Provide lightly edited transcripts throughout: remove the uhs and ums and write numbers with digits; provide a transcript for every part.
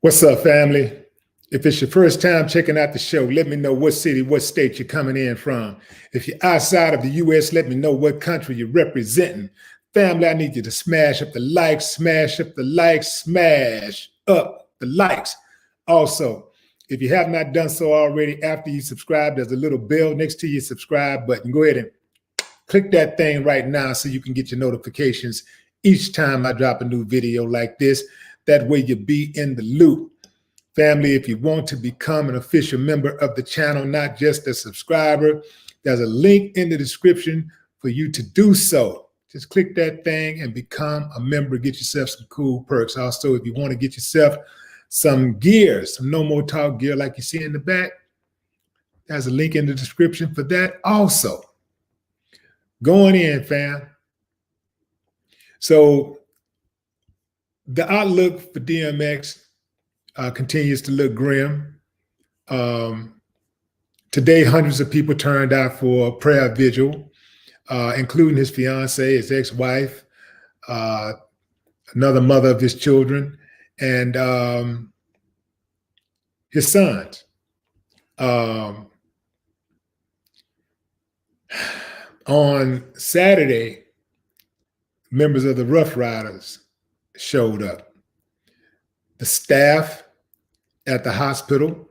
What's up, family? If it's your first time checking out the show, let me know what city, what state you're coming in from. If you're outside of the U.S., let me know what country you're representing. Family, I need you to smash up the likes, smash up the likes, smash up the likes. Also, if you have not done so already, after you subscribe, there's a little bell next to your subscribe button. Go ahead and click that thing right now so you can get your notifications each time I drop a new video like this. That way you'll be in the loop. Family, if you want to become an official member of the channel, not just a subscriber, there's a link in the description for you to do so. Just click that thing and become a member. Get yourself some cool perks. Also, if you want to get yourself some gear, some No More Talk gear like you see in the back, there's a link in the description for that also. Going in, fam. So the outlook for DMX continues to look grim. Today, hundreds of people turned out for a prayer vigil, including his fiancee, his ex-wife, another mother of his children, and his sons. On Saturday, members of the Rough Riders showed up. The staff at the hospital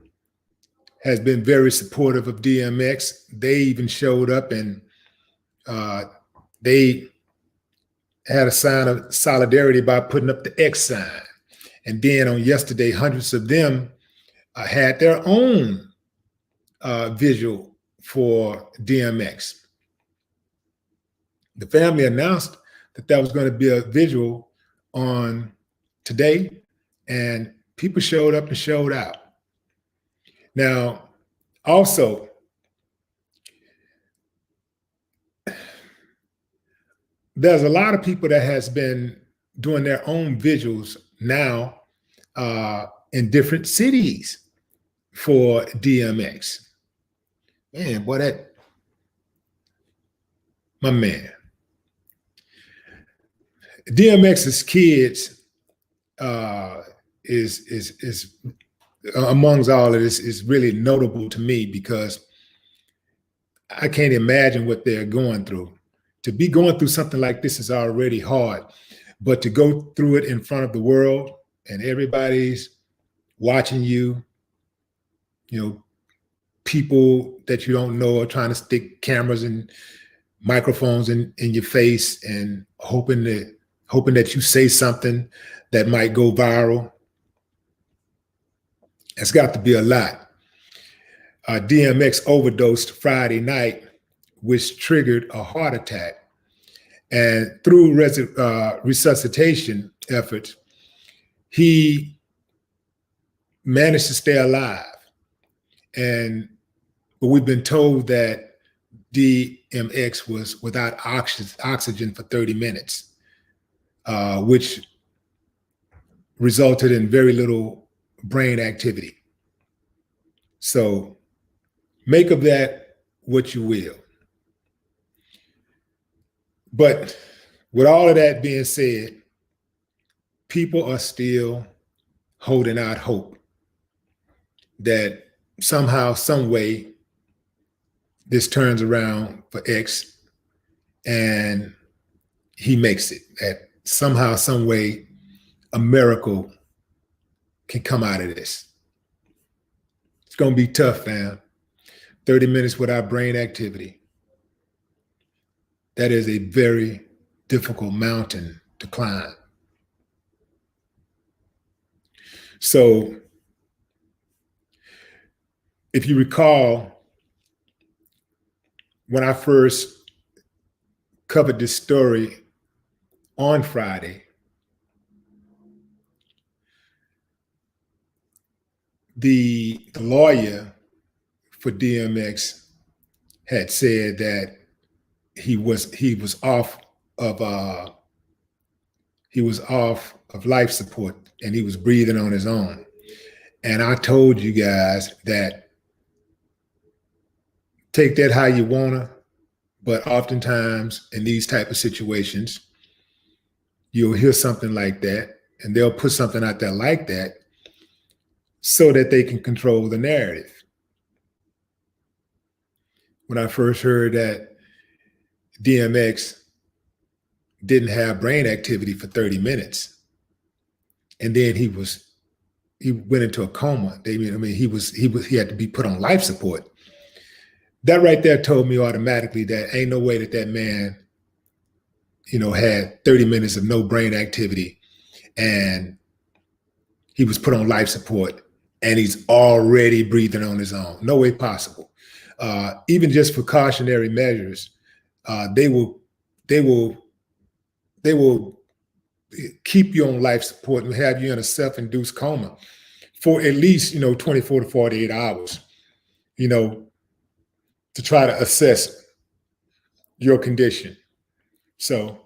has been very supportive of DMX. They even showed up and they had a sign of solidarity by putting up the X sign. And then on yesterday, hundreds of them had their own vigil for DMX. The family announced that there was going to be a vigil on today, and people showed up and showed out. Now, also, there's a lot of people that has been doing their own vigils now in different cities for DMX. Man, boy, my man. DMX's kids is amongst all of this is really notable to me because I can't imagine what they're going through. To be going through something like this is already hard, but to go through it in front of the world and everybody's watching you, people that you don't know are trying to stick cameras and microphones in your face and hoping that you say something that might go viral. It's got to be a lot. DMX overdosed Friday night, which triggered a heart attack. And through resuscitation efforts, he managed to stay alive. But we've been told that DMX was without oxygen for 30 minutes. Which resulted in very little brain activity. So make of that what you will. But with all of that being said, people are still holding out hope that somehow, some way, this turns around for X and he makes it. That somehow, some way, a miracle can come out of this. It's going to be tough, fam. 30 minutes without brain activity. That is a very difficult mountain to climb. So, if you recall, when I first covered this story on Friday, the lawyer for DMX had said that he was off of life support and he was breathing on his own. And I told you guys that take that how you wanna, but oftentimes in these type of situations, you'll hear something like that and they'll put something out there like that. so that they can control the narrative. When I first heard that DMX didn't have brain activity for 30 minutes, and then he went into a coma. He had to be put on life support. That right there told me automatically that ain't no way that man, had 30 minutes of no brain activity, and he was put on life support, and he's already breathing on his own. No way possible. Even just precautionary measures, they will keep you on life support and have you in a self-induced coma for at least 24 to 48 hours, to try to assess your condition. So,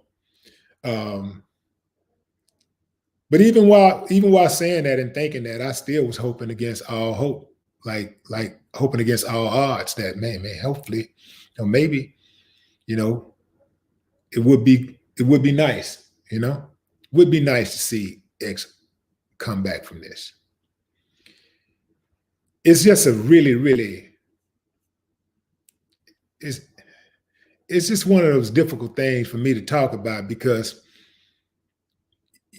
but even while saying that and thinking that, I still was hoping against all hope, like hoping against all odds that man, hopefully, maybe, it would be nice, would be nice to see X come back from this. It's just a really, it's just one of those difficult things for me to talk about because,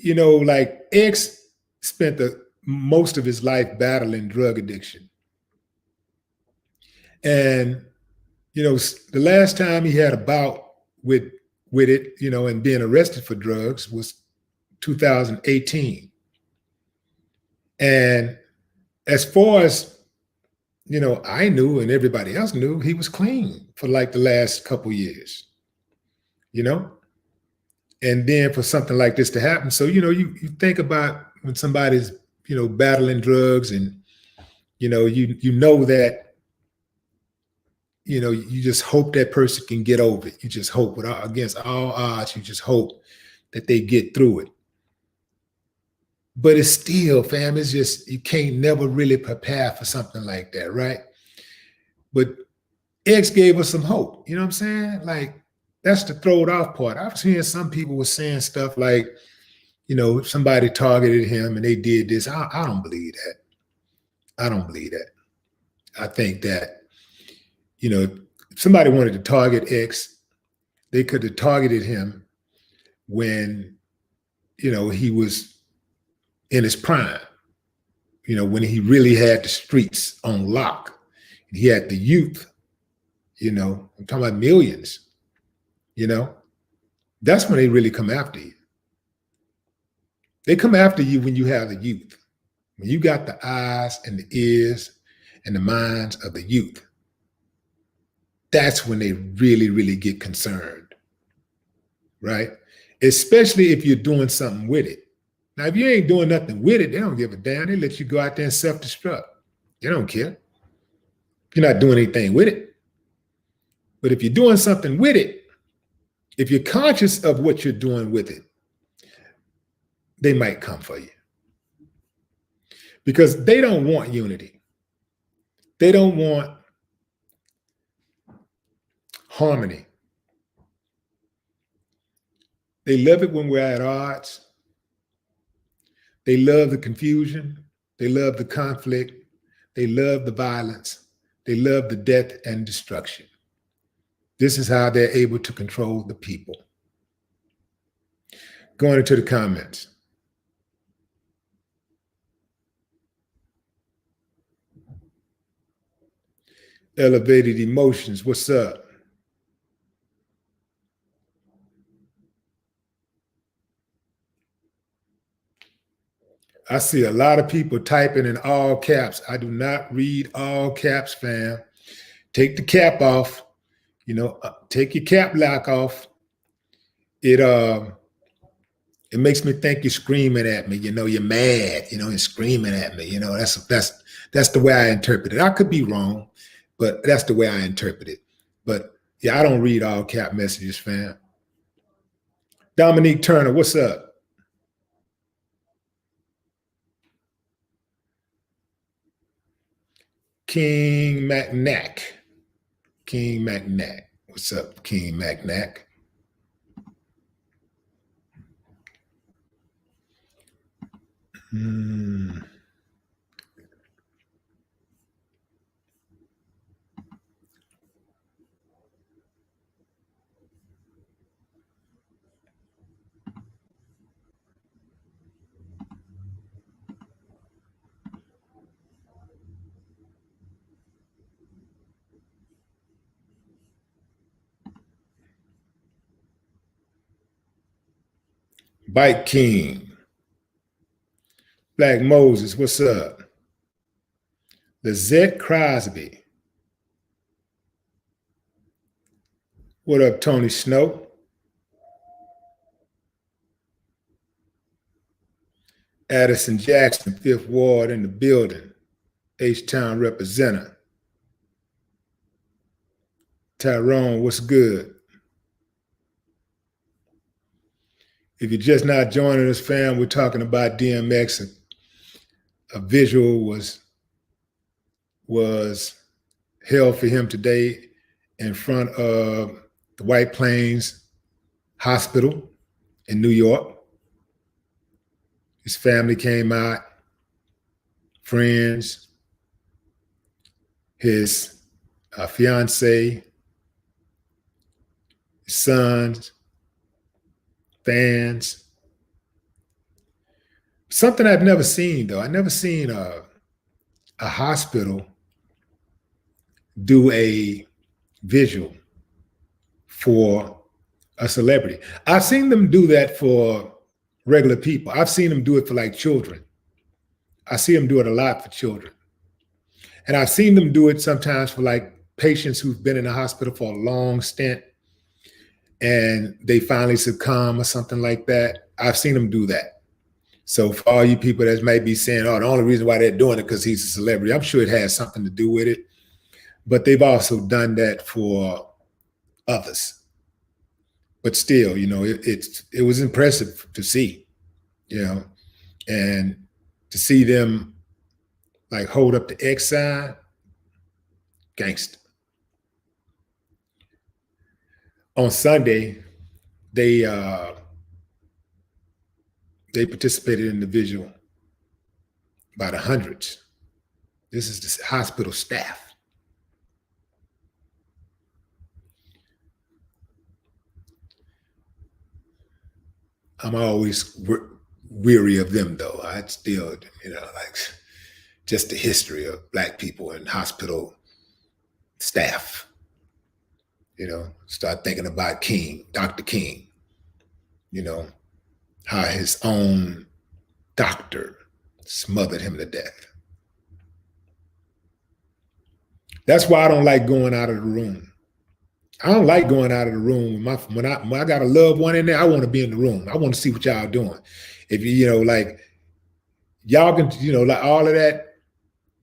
like X spent most of his life battling drug addiction. And, the last time he had a bout with it, and being arrested for drugs was 2018. And as far as, I knew and everybody else knew, he was clean for like the last couple years, and then for something like this to happen. So, you think about when somebody's, battling drugs and, you know that, you just hope that person can get over it. You just hope against all odds, you just hope that they get through it. But it's still, fam, it's just, you can't never really prepare for something like that, right? But X gave us some hope, you know what I'm saying? Like, that's the throw it off part. I've seen some people were saying stuff like, somebody targeted him and they did this. I don't believe that. I don't believe that. I think that, if somebody wanted to target X, they could have targeted him when, he was in his prime, when he really had the streets on lock. He had the youth, I'm talking about millions, that's when they really come after you. They come after you when you have the youth, when you got the eyes and the ears and the minds of the youth. That's when they really, really get concerned, right? Especially if you're doing something with it. Now, if you ain't doing nothing with it, they don't give a damn. They let you go out there and self-destruct. They don't care. You're not doing anything with it. But if you're doing something with it, if you're conscious of what you're doing with it, they might come for you. Because they don't want unity. They don't want harmony. They love it when we're at odds. They love the confusion. They love the conflict. They love the violence. They love the death and destruction. This is how they're able to control the people. Going into the comments. Elevated emotions, what's up? I see a lot of people typing in all caps. I do not read all caps, fam. Take the cap off. Take your cap lock off. It makes me think you're screaming at me. You're mad. And screaming at me. That's the way I interpret it. I could be wrong, but that's the way I interpret it. But yeah, I don't read all cap messages, fam. Dominique Turner, what's up? King McNack. King McNack. What's up, King McNack? Bike King, Black Moses, what's up? Lizette Crosby, what up, Tony Snow? Addison Jackson, Fifth Ward in the building, H-Town representative. Tyrone, what's good? If you're just not joining us, fam, we're talking about DMX. A vigil was held for him today in front of the White Plains Hospital in New York. His family came out, friends, his fiancee, his sons, fans. Something I've never seen, though. I've never seen a hospital do a vigil for a celebrity. I've seen them do that for regular people. I've seen them do it for like children. I see them do it a lot for children. And I've seen them do it sometimes for like patients who've been in the hospital for a long stint and they finally succumb or something like that. I've seen them do that. So for all you people that might be saying, oh, the only reason why they're doing it because he's a celebrity, I'm sure it has something to do with it. But they've also done that for others. But still, you know, it was impressive to see, you know, and to see them like hold up the X sign, gangster. On Sunday, they participated in the vigil by the hundreds. This is the hospital staff. I'm always weary of them, though. I still, you know, like just the history of Black people and hospital staff. You know, start thinking about King, Dr. King, you know, how his own doctor smothered him to death. That's why I don't like going out of the room. I don't like going out of the room. When I got a loved one in there, I want to be in the room. I want to see what y'all doing. If you know, like y'all can, you know, like all of that.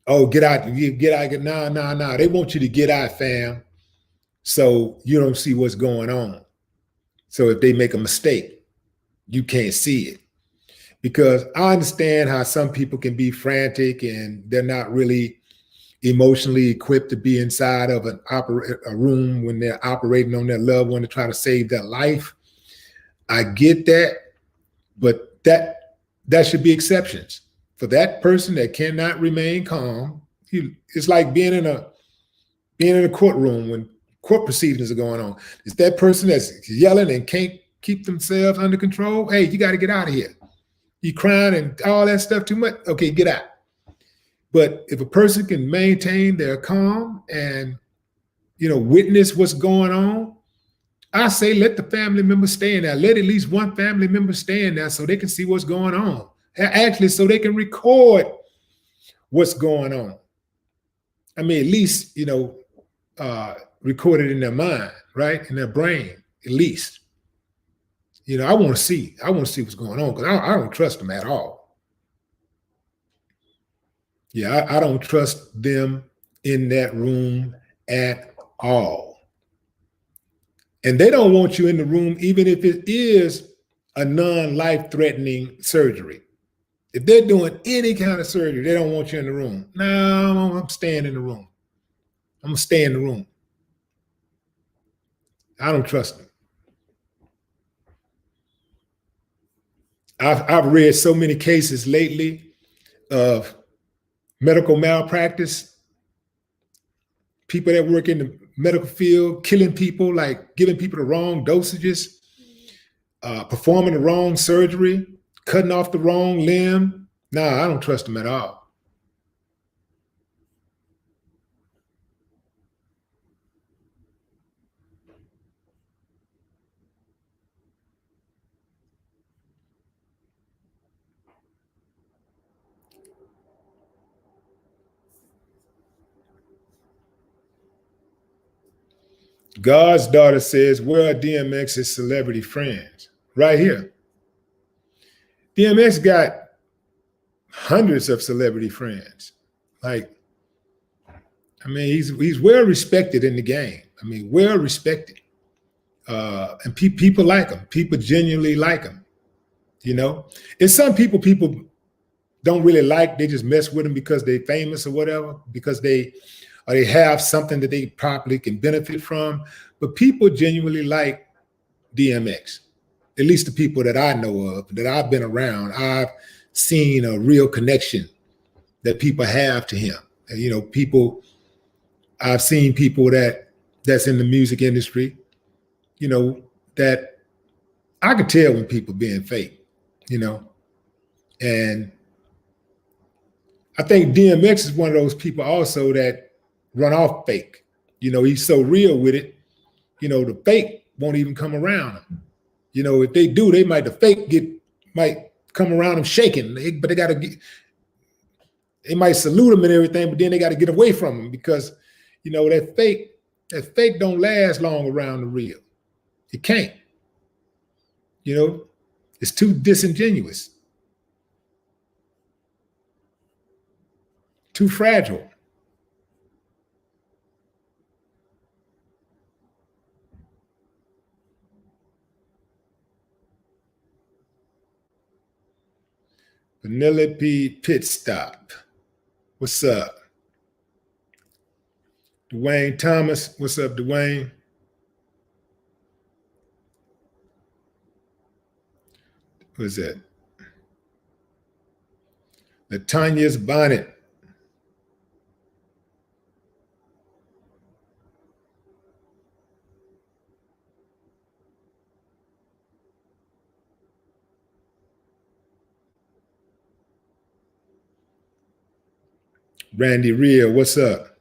Oh, get out, get out. Nah. They want you to get out, fam. So you don't see what's going on. So if they make a mistake, you can't see it. Because I understand how some people can be frantic and they're not really emotionally equipped to be inside of a room when they're operating on their loved one to try to save their life. I get that, but that should be exceptions. For that person that cannot remain calm, it's like being in a courtroom when court proceedings are going on. It's that person that's yelling and can't keep themselves under control. Hey, you got to get out of here. You crying and all that stuff too much. Okay, get out. But if a person can maintain their calm and, you know, witness what's going on, I say let the family member stay in there. Let at least one family member stay in there so they can see what's going on. Actually, so they can record what's going on. I mean, at least, you know, record it in their mind, right? In their brain, at least. You know, I want to see what's going on because I don't trust them at all. Yeah, I don't trust them in that room at all. And they don't want you in the room, even if it is a non-life-threatening surgery. If they're doing any kind of surgery, they don't want you in the room. No, I'm staying in the room. I'm going to stay in the room. I don't trust them. I've read so many cases lately of medical malpractice, people that work in the medical field, killing people, like giving people the wrong dosages, performing the wrong surgery, cutting off the wrong limb. Nah, I don't trust them at all. God's daughter says, where are DMX's celebrity friends? Right here. DMX got hundreds of celebrity friends. Like, I mean, he's well respected in the game. I mean, well respected. And people like him. People genuinely like him. You know, and some people don't really like. They just mess with him because they're famous or whatever, because they have something that they probably can benefit from. But people genuinely like DMX. At least the people that I know of, that I've been around, I've seen a real connection that people have to him. And, you know, I've seen people that's in the music industry, you know, that I could tell when people being fake, you know. And I think DMX is one of those people also that run off fake. You know, he's so real with it, you know, the fake won't even come around him. You know, if they do, the fake might come around them shaking, but they might salute him and everything, but then they got to get away from him because, you know, that fake don't last long around the real. It can't. You know, it's too disingenuous, too fragile. Penelope Pit Stop. What's up? Dwayne Thomas. What's up, Dwayne? Who's that? Latanya's Bonnet. Randy Rhea, what's up?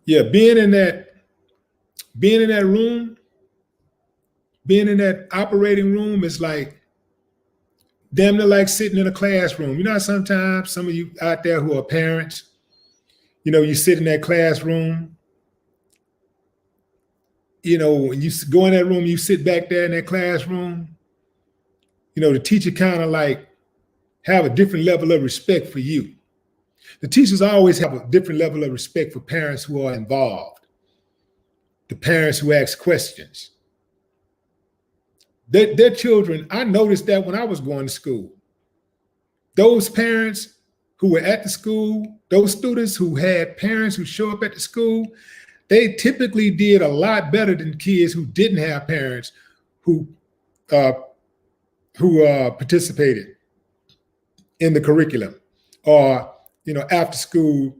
Yeah, being in that room, being in that operating room is like damn near like sitting in a classroom. You know, sometimes some of you out there who are parents, you know, you sit in that classroom, you know, when you go in that room, you sit back there in that classroom, you know, the teacher kind of like have a different level of respect for you. The teachers always have a different level of respect for parents who are involved, the parents who ask questions. Their children, I noticed that when I was going to school. Those parents who were at the school, those students who had parents who show up at the school, they typically did a lot better than kids who didn't have parents who participated in the curriculum or, you know, after school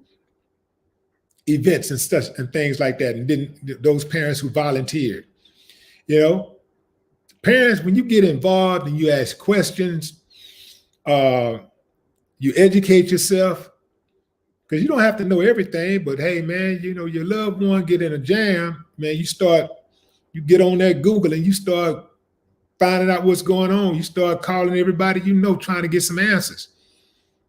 events and stuff and things like that. And those parents who volunteered, you know, parents, when you get involved and you ask questions, you educate yourself, because you don't have to know everything, but hey, man, you know, your loved one get in a jam, man, you get on that Google and you start finding out what's going on. You start calling everybody you know, trying to get some answers.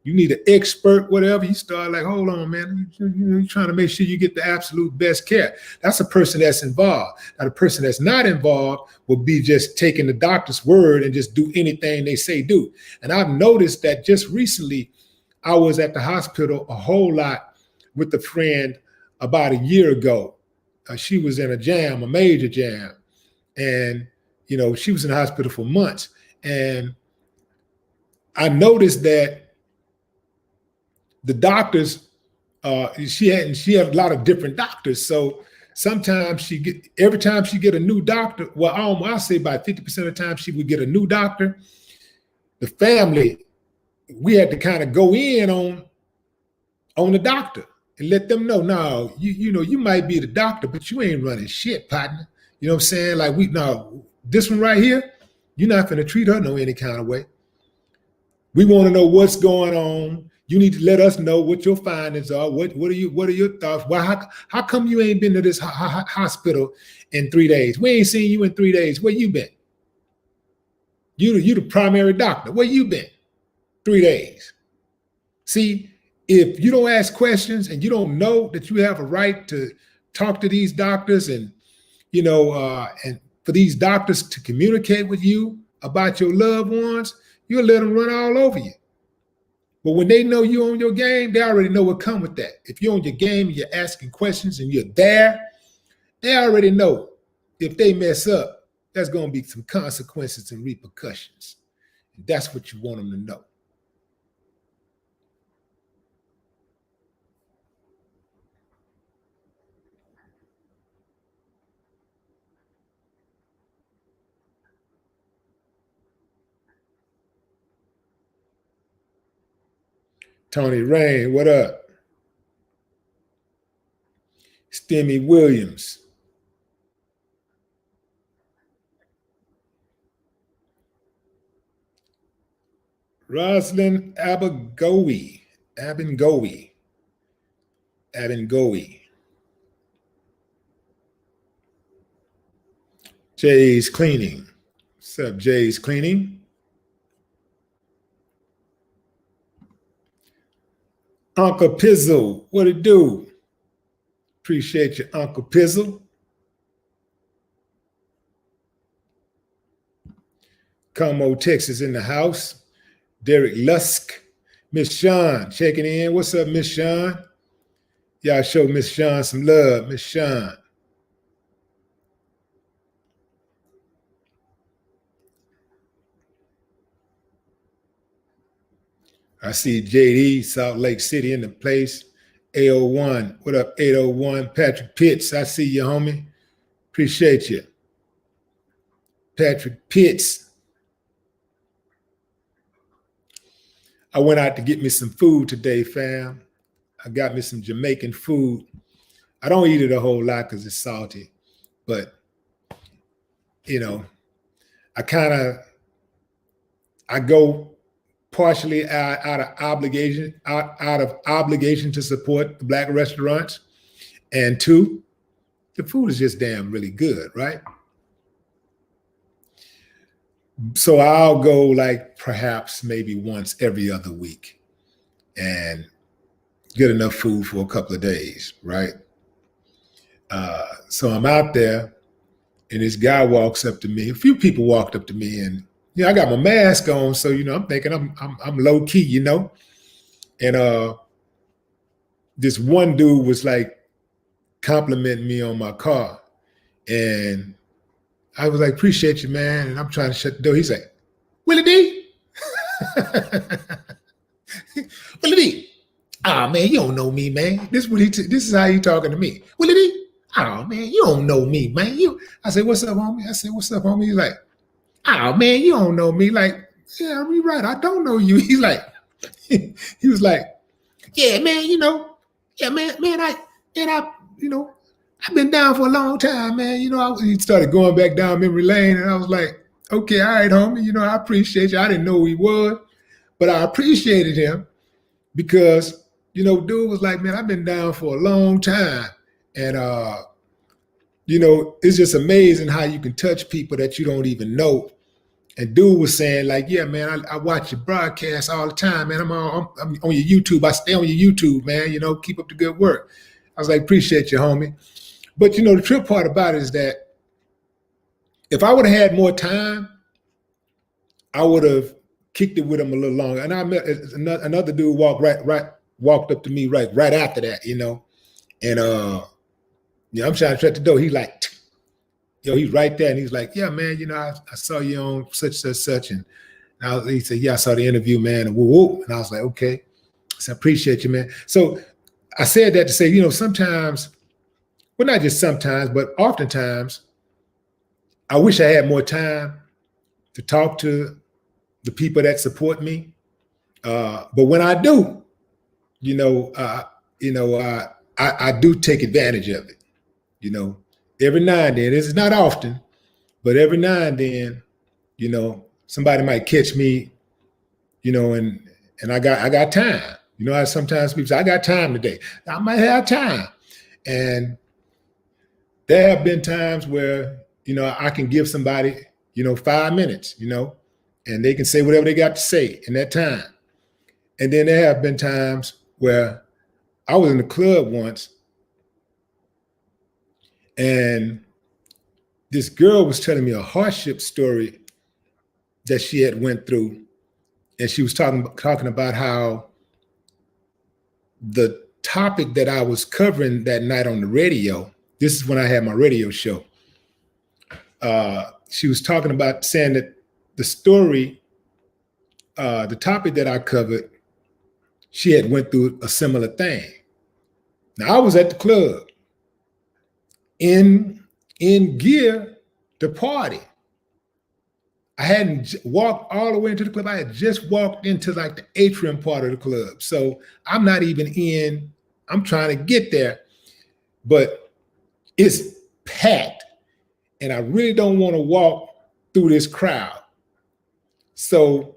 You need an expert, whatever. You start like, hold on, man. You're trying to make sure you get the absolute best care. That's a person that's involved. Now, the person that's not involved will be just taking the doctor's word and just do anything they say do. And I've noticed that just recently, I was at the hospital a whole lot with a friend about a year ago. She was in a jam, a major jam. And, you know, she was in the hospital for months. And I noticed that the doctors, she had a lot of different doctors. So sometimes every time she get a new doctor, well, I'll say about 50% of the time she would get a new doctor. The family, we had to kind of go in on the doctor and let them know, no, you know, you might be the doctor, but you ain't running shit, partner. You know what I'm saying? Like, this one right here, you're not going to treat her no any kind of way. We want to know what's going on. You need to let us know what your findings are. What are your thoughts? Why? How come you ain't been to this hospital in 3 days? We ain't seen you in 3 days. Where you been? You the primary doctor. Where you been? 3 days. See, if you don't ask questions and you don't know that you have a right to talk to these doctors and, and for these doctors to communicate with you about your loved ones, you'll let them run all over you. But when they know you on your game, they already know what come with that. If you're on your game and you're asking questions and you're there, they already know if they mess up, there's going to be some consequences and repercussions. And that's what you want them to know. Tony Rain, what up? Stimmy Williams. Roslyn Abengoe. Jay's Cleaning. What's up, Jay's Cleaning? Uncle Pizzle, what it do? Appreciate you, Uncle Pizzle. Como, Texas in the house. Derek Lusk. Miss Sean checking in. What's up, Miss Sean? Y'all show Miss Sean some love, Miss Sean. I see JD, Salt Lake City in the place. 801. What up, 801? Patrick Pitts, I see you, homie. Appreciate you. Patrick Pitts. I went out to get me some food today, fam. I got me some Jamaican food. I don't eat it a whole lot because it's salty, but I go partially out of obligation to support the Black restaurants, and two, the food is just damn really good, right? So I'll go like perhaps maybe once every other week and get enough food for a couple of days, right? So I'm out there and this guy walks up to me. A few people walked up to me and I got my mask on. So, I'm thinking I'm low key, and this one dude was like complimenting me on my car. And I was like, appreciate you, man. And I'm trying to shut the door. He's like, Willie D? Willie D? Oh, man, you don't know me, man. This is how he talking to me. Willie D? Oh, man, you don't know me, man. I said, what's up, homie? He's like, oh, man, you don't know me. Like, yeah, you're right. I don't know you. He's like, he was like, yeah, man, I've been down for a long time, man. He started going back down memory lane, and I was like, okay, all right, homie. I appreciate you. I didn't know who he was, but I appreciated him because, dude was like, man, I've been down for a long time. And, it's just amazing how you can touch people that you don't even know. And dude was saying like, yeah, man, I watch your broadcast all the time, man. I'm on your YouTube. I stay on your YouTube, man. Keep up the good work. I was like, appreciate you, homie. But, the trip part about it is that if I would have had more time, I would have kicked it with him a little longer. And I met another dude walked up to me right after that, and I'm trying to shut the door. He's like, he's right there. And he's like, yeah, man, I saw you on such. And he said, yeah, I saw the interview, man. And whoop. And I was like, okay. I said, appreciate you, man. So I said that to say, sometimes, well, not just sometimes, but oftentimes, I wish I had more time to talk to the people that support me. But when I do, I do take advantage of it. Every now and then. It's not often, but every now and then, somebody might catch me, and I got time. Sometimes people say, I got time today. I might have time. And there have been times where, I can give somebody, 5 minutes, and they can say whatever they got to say in that time. And then there have been times where I was in the club once, and this girl was telling me a hardship story that she had went through. And she was talking about how the topic that I was covering that night on the radio, this is when I had my radio show. She was talking about saying that the story, the topic that I covered, she had went through a similar thing. Now I was at the club in gear to party. I hadn't walked all the way into the club. I had just walked into like the atrium part of the club. So I'm not even in, I'm trying to get there, but it's packed and I really don't want to walk through this crowd. So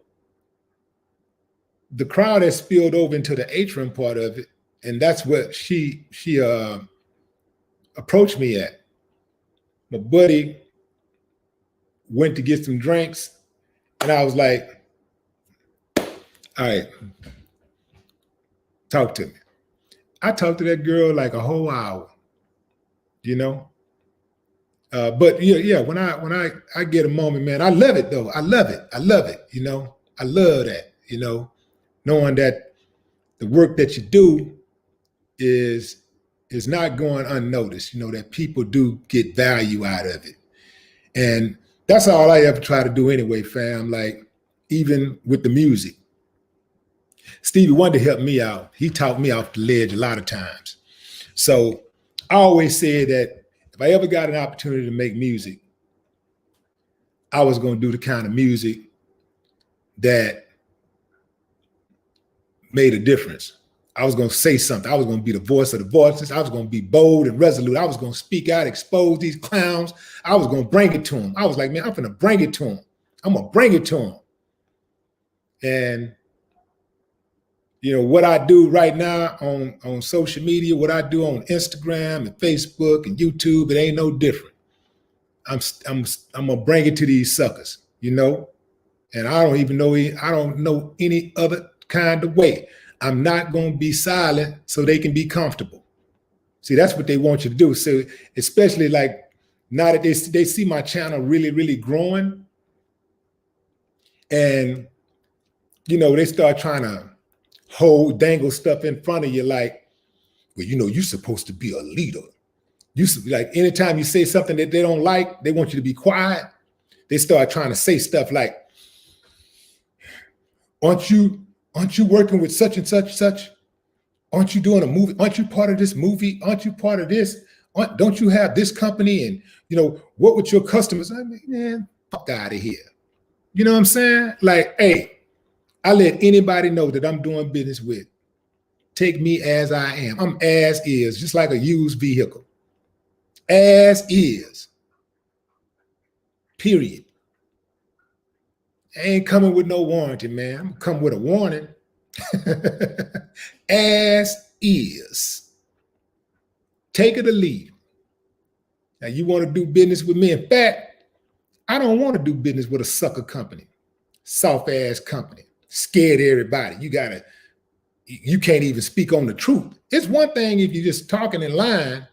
the crowd has spilled over into the atrium part of it. And that's what she approached me at. My buddy went to get some drinks, and I was like, all right, talk to me. I talked to that girl like a whole hour, you know? But yeah, when I get a moment, man, I love it though. I love it, you know? I love that, you know? Knowing that the work that you do is not going unnoticed, you know, that people do get value out of it. And that's all I ever try to do anyway, fam. Like, even with the music. Stevie Wonder helped me out. He talked me off the ledge a lot of times. So I always said that if I ever got an opportunity to make music, I was going to do the kind of music that made a difference. I was going to say something. I was going to be the voice of the voiceless. I was going to be bold and resolute. I was going to speak out, expose these clowns. I was going to bring it to them. I was like, man, I'm going to bring it to them. I'm going to bring it to them. And, you know, what I do right now on social media, what I do on Instagram and Facebook and YouTube, it ain't no different. I'm going to bring it to these suckers, you know? And I don't know any other kind of way. I'm not going to be silent so they can be comfortable. See, that's what they want you to do. So especially like now that they see my channel really, really growing, and, you know, they start trying to dangle stuff in front of you like, well, you know, you're supposed to be a leader. Like anytime you say something that they don't like, they want you to be quiet. They start trying to say stuff like, aren't you working with such and such? Aren't you doing a movie? Aren't you part of this movie? Aren't you part of this? Don't you have this company? And, you know, what would your customers? I mean, man, fuck out of here. You know what I'm saying? Like, hey, I let anybody know that I'm doing business with. Take me as I am. I'm as is, just like a used vehicle. As is. Period. I ain't coming with no warranty, man. I'm coming with a warning. As is. Take it or leave. Now, you want to do business with me? In fact, I don't want to do business with a sucker company, soft ass company, scared everybody. You can't even speak on the truth. It's one thing if you're just talking in line.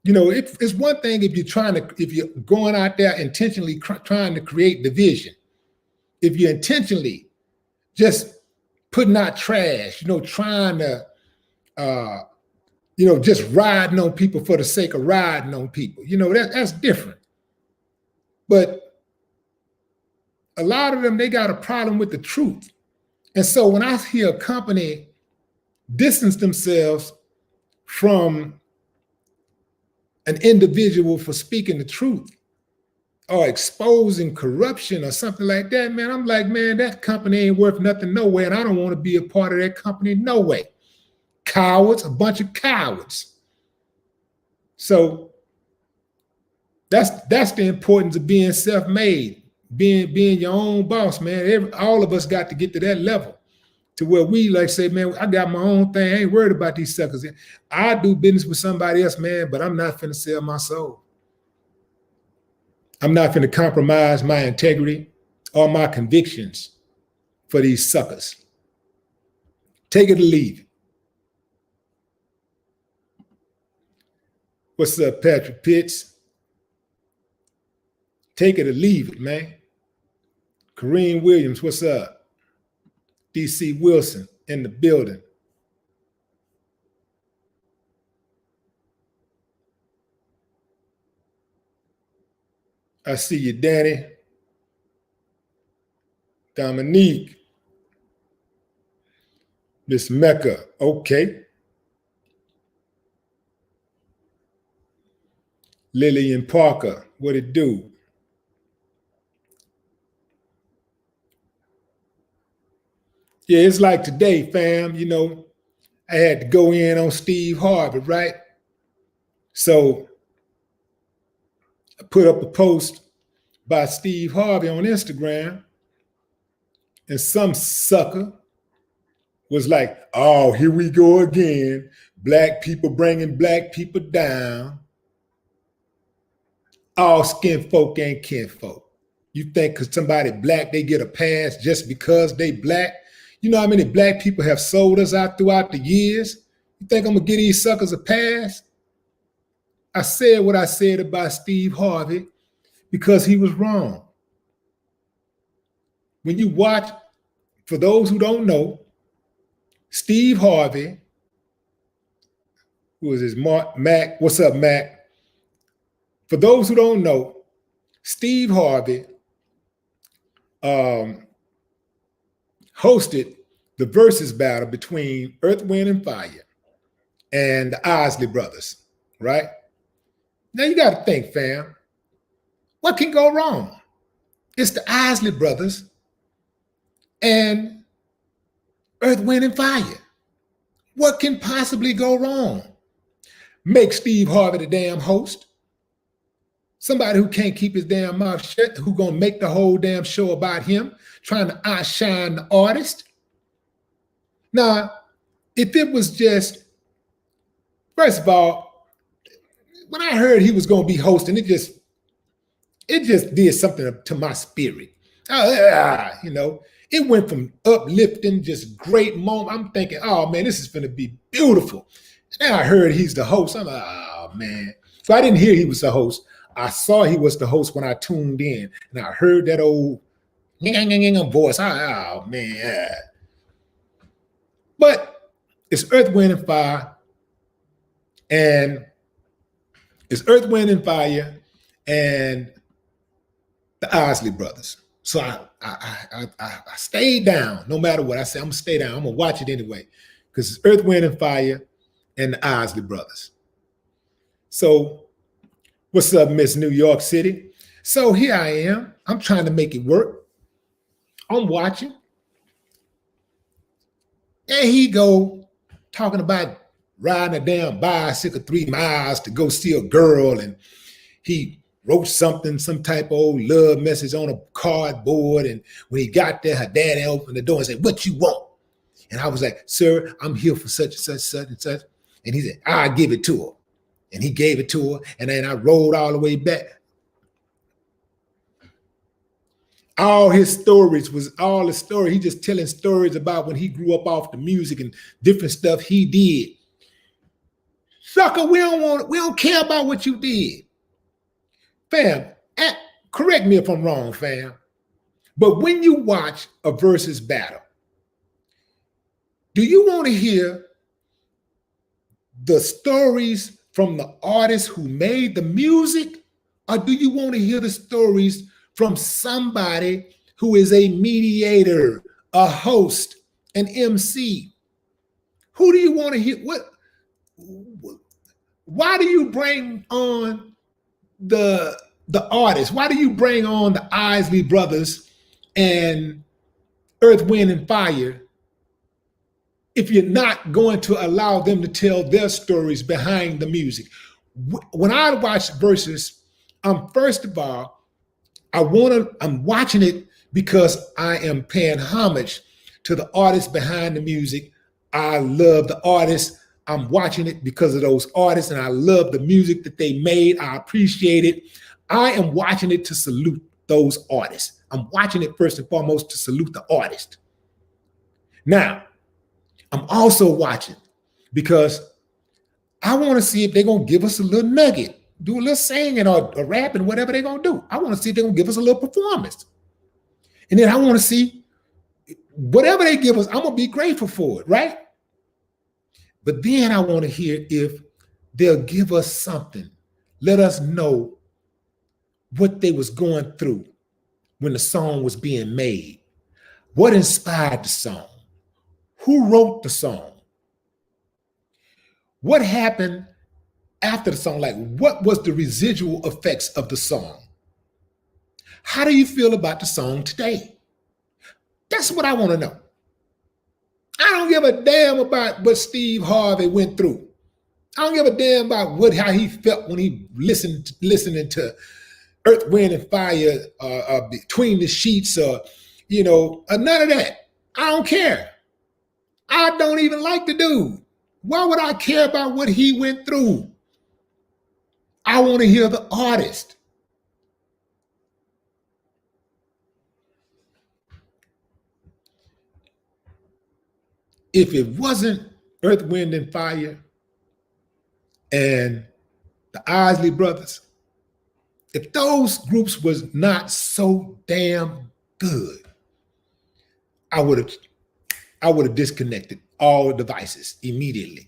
You know, it's one thing if you're going out there intentionally trying to create division. If you're intentionally just putting out trash, you know, trying to, you know, just riding on people for the sake of riding on people, you know, that's different. But a lot of them, they got a problem with the truth. And so when I hear a company distance themselves from an individual for speaking the truth, or exposing corruption or something like that, man, I'm like, man, that company ain't worth nothing no way, and I don't want to be a part of that company no way. Cowards, a bunch of cowards. So that's the importance of being self-made, being your own boss, man. All of us got to get to that level to where we like say, man, I got my own thing. I ain't worried about these suckers. I do business with somebody else, man, but I'm not finna sell my soul. I'm not going to compromise my integrity or my convictions for these suckers. Take it or leave it. What's up, Patrick Pitts? Take it or leave it, man. Kareem Williams, what's up? DC Wilson in the building. I see you, Danny. Dominique. Miss Mecca, okay. Lillian Parker, what it do? Yeah, it's like today, fam, you know, I had to go in on Steve Harvey, right? So I put up a post by Steve Harvey on Instagram, and some sucker was like, oh, here we go again. Black people bringing black people down. All skin folk ain't kinfolk. You think because somebody black, they get a pass just because they black? You know how many black people have sold us out throughout the years? You think I'm gonna give these suckers a pass? I said what I said about Steve Harvey because he was wrong. When you watch, for those who don't know, Steve Harvey, who is his Mac? What's up, Mac? For those who don't know, Steve Harvey hosted the versus battle between Earth, Wind, and Fire and the Isley Brothers, right? Now you got to think, fam, what can go wrong? It's the Isley Brothers and Earth, Wind, and Fire. What can possibly go wrong? Make Steve Harvey the damn host. Somebody who can't keep his damn mouth shut, who gonna make the whole damn show about him, trying to outshine the artist. Now, if it was just, first of all, when I heard he was gonna be hosting, it just did something to my spirit. You know, it went from uplifting, just great moment. I'm thinking, oh man, this is gonna be beautiful. And I heard he's the host. I'm like, oh man. So I didn't hear he was the host. I saw he was the host when I tuned in, and I heard that old voice. Oh man. But it's Earth, Wind, and Fire, and it's Earth, Wind, and Fire, and the Isley Brothers. So I stayed down, no matter what. I said, I'm gonna stay down. I'm gonna watch it anyway, because it's Earth, Wind, and Fire, and the Isley Brothers. So, what's up, Miss New York City? So here I am. I'm trying to make it work. I'm watching. There he go, talking about riding a damn bicycle 3 miles to go see a girl, and he wrote something, some type of old love message on a cardboard, and when he got there, her daddy opened the door and said, what you want? And I was like, sir, I'm here for such and such, such and such. And he said, I'll give it to her. And he gave it to her, and then I rolled all the way back. All his stories was all the story. He just telling stories about when he grew up off the music and different stuff he did. Sucker, we don't care about what you did. Fam, correct me if I'm wrong, fam. But when you watch a versus battle, do you want to hear the stories from the artists who made the music, or do you want to hear the stories from somebody who is a mediator, a host, an MC? Who do you want to hear? Why do you bring on the artists? Why do you bring on the Isley Brothers and Earth, Wind, and Fire if you're not going to allow them to tell their stories behind the music? When I watch versus, first of all, I'm watching it because I am paying homage to the artists behind the music. I love the artists. I'm watching it because of those artists, and I love the music that they made. I appreciate it. I am watching it to salute those artists. I'm watching it first and foremost to salute the artist. Now, I'm also watching because I want to see if they're going to give us a little nugget, do a little singing or rapping, whatever they're going to do. I want to see if they're going to give us a little performance. And then I want to see whatever they give us, I'm going to be grateful for it, right? But then I want to hear if they'll give us something. Let us know what they was going through when the song was being made. What inspired the song? Who wrote the song? What happened after the song? Like, what was the residual effects of the song? How do you feel about the song today? That's what I want to know. I don't give a damn about what Steve Harvey went through. I don't give a damn about how he felt when he listening to Earth, Wind, and Fire Between the Sheets, or none of that. I don't care. I don't even like the dude. Why would I care about what he went through? I want to hear the artist. If it wasn't Earth, Wind, and Fire and the Isley Brothers, if those groups was not so damn good, I would have disconnected all devices immediately.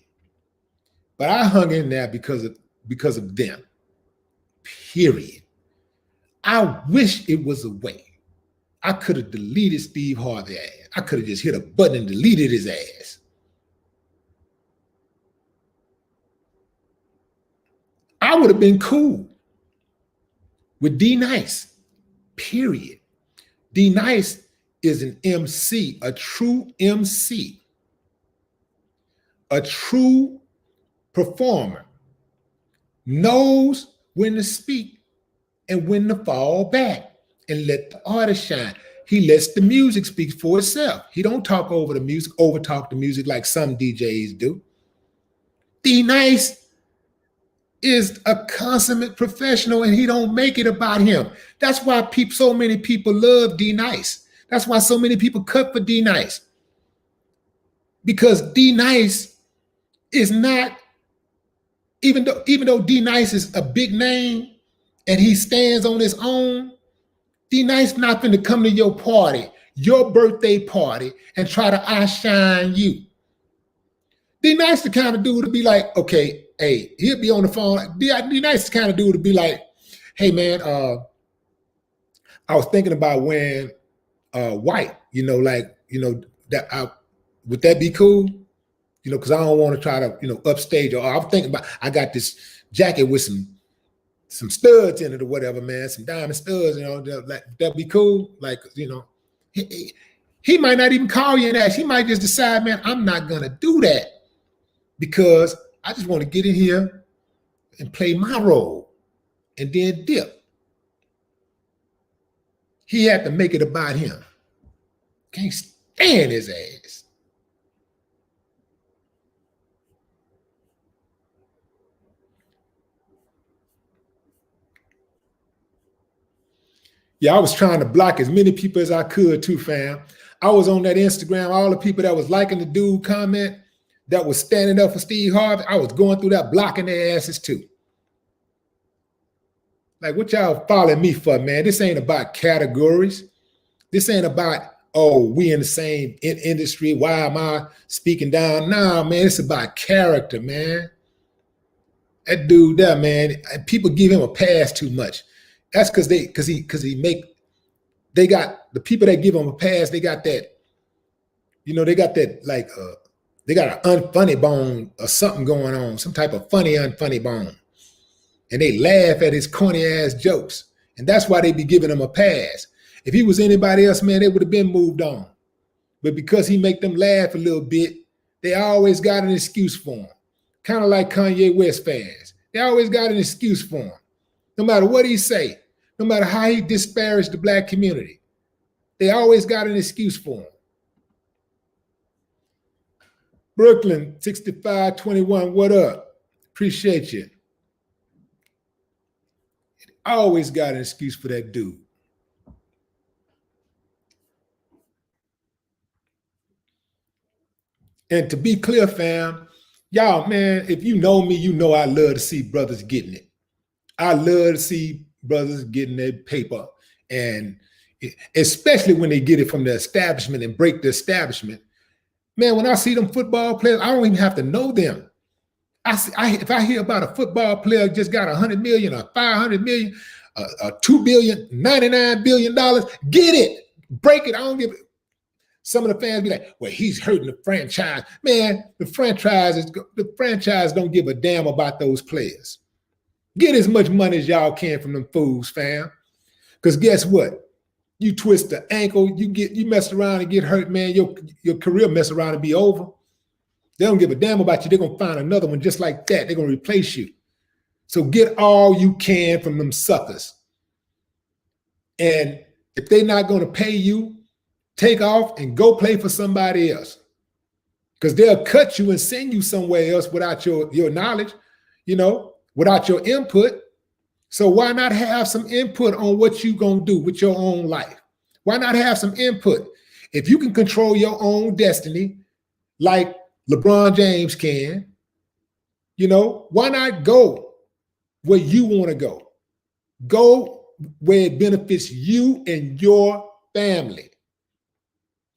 But I hung in there because of them. Period. I wish it was a way I could have deleted Steve Harvey's ass. I could have just hit a button and deleted his ass. I would have been cool with D Nice. Period. D Nice is an MC, a true MC, a true performer, knows when to speak and when to fall back and let the artist shine. He lets the music speak for itself. He don't talk over the music, overtalk the music like some DJs do. D Nice is a consummate professional, and he don't make it about him. That's why so many people love D Nice. That's why so many people cut for D Nice. Because D Nice is not, even though D Nice is a big name and he stands on his own, D Nice not going to come to your party, your birthday party, and try to outshine you. D Nice the kind of dude to be like, okay, hey, he'll be on the phone. D Nice the kind of dude to be like, hey man, I was thinking about wearing white, would that be cool? Because I don't want to try to, upstage. Or I'm thinking about, I got this jacket with some studs in it or whatever, man, some diamond studs, that'd be cool. Like, he might not even call you and ask. He might just decide, man, I'm not going to do that because I just want to get in here and play my role and then dip. He had to make it about him. Can't stand his ass. Yeah, I was trying to block as many people as I could too, fam. I was on that Instagram, all the people that was liking the dude comment, that was standing up for Steve Harvey, I was going through that, blocking their asses too. Like, what y'all following me for, man? This ain't about categories. This ain't about, oh, we in the same industry. Why am I speaking down? Nah, man, it's about character, man. That dude there, man, people give him a pass too much. That's because they got the people that give him a pass, they got that, they got that, like, they got an unfunny bone or something going on, some type of funny, unfunny bone. And they laugh at his corny ass jokes. And that's why they be giving him a pass. If he was anybody else, man, they would have been moved on. But because he make them laugh a little bit, they always got an excuse for him. Kind of like Kanye West fans. They always got an excuse for him. No matter what he say, no matter how he disparaged the black community, they always got an excuse for him. Brooklyn, 6521, what up? Appreciate you. I always got an excuse for that dude. And to be clear, fam, y'all, man, if you know me, you know I love to see brothers getting it. I love to see brothers getting their paper, and especially when they get it from the establishment and break the establishment. Man, when I see them football players, I don't even have to know them. If I hear about a football player just got 100 million or 500 million, 2 billion, $99 billion, get it, break it. I don't give it. Some of the fans be like, well, he's hurting the franchise. Man, the franchise don't give a damn about those players. Get as much money as y'all can from them fools, fam. Because guess what? You twist the ankle, you mess around and get hurt, man. Your career mess around and be over. They don't give a damn about you. They're gonna find another one just like that. They're gonna replace you. So get all you can from them suckers. And if they're not gonna pay you, take off and go play for somebody else. Because they'll cut you and send you somewhere else without your knowledge, without your input. So why not have some input on what you're going to do with your own life? Why not have some input? If you can control your own destiny like LeBron James can, why not go where you want to go? Go where it benefits you and your family.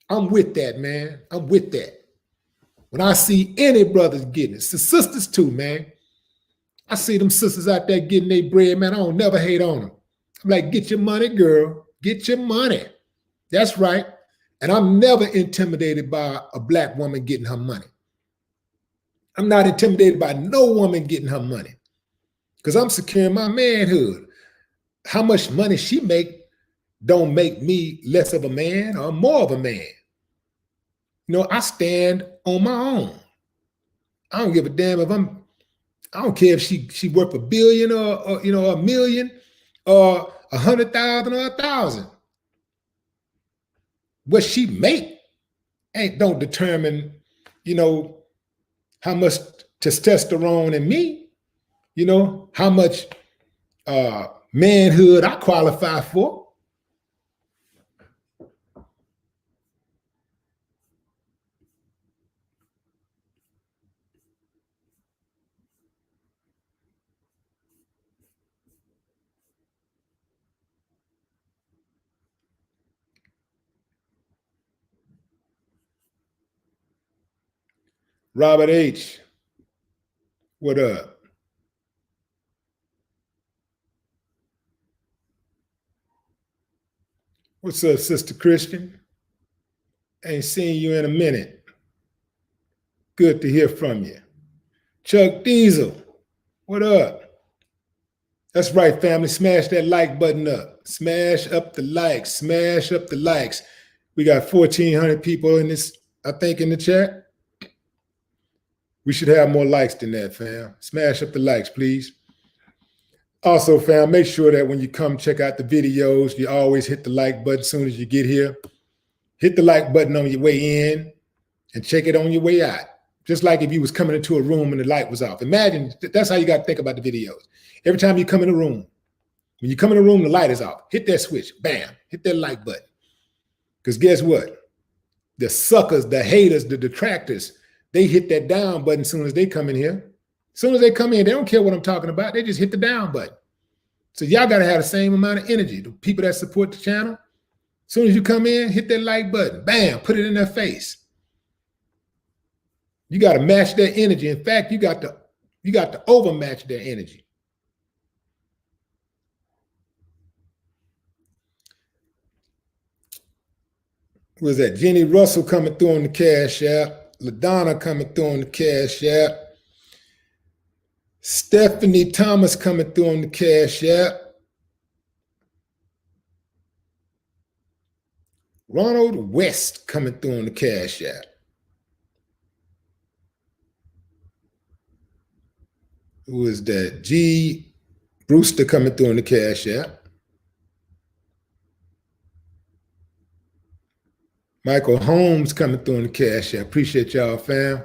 I'm with that, man. I'm with that. When I see any brothers getting it, the sisters too, man. I see them sisters out there getting their bread, man. I don't never hate on them. I'm like, get your money, girl. Get your money. That's right. And I'm never intimidated by a black woman getting her money. I'm not intimidated by no woman getting her money because I'm securing my manhood. How much money she make don't make me less of a man or more of a man. I stand on my own. I don't give a damn if I don't care if she worth $1 billion or $1 million or 100,000 or 1,000. What she make don't determine, how much testosterone in me, how much manhood I qualify for. Robert H., what up? What's up, Sister Christian? Ain't seen you in a minute. Good to hear from you. Chuck Diesel, what up? That's right, family. Smash that like button up. Smash up the likes. Smash up the likes. We got 1,400 people in this, I think, in the chat. We should have more likes than that, fam. Smash up the likes, please. Also, fam, make sure that when you come check out the videos, you always hit the like button as soon as you get here. Hit the like button on your way in and check it on your way out. Just like if you was coming into a room and the light was off. Imagine, that's how you got to think about the videos. Every time you come in a room, when you come in a room, the light is off. Hit that switch, bam, hit that like button. Because guess what? The suckers, the haters, the detractors, they hit that down button as soon as they come in here. As soon as they come in, they don't care what I'm talking about. They just hit the down button. So y'all got to have the same amount of energy. The people that support the channel, as soon as you come in, hit that like button. Bam, put it in their face. You got to match their energy. In fact, you got to overmatch their energy. Was that Jenny Russell coming through on the Cash App? LaDonna coming through on the Cash App. Stephanie Thomas coming through on the Cash App. Ronald West coming through on the Cash App. Who is that? G. Brewster coming through on the Cash App. Michael Holmes coming through on the Cash App. Appreciate y'all, fam.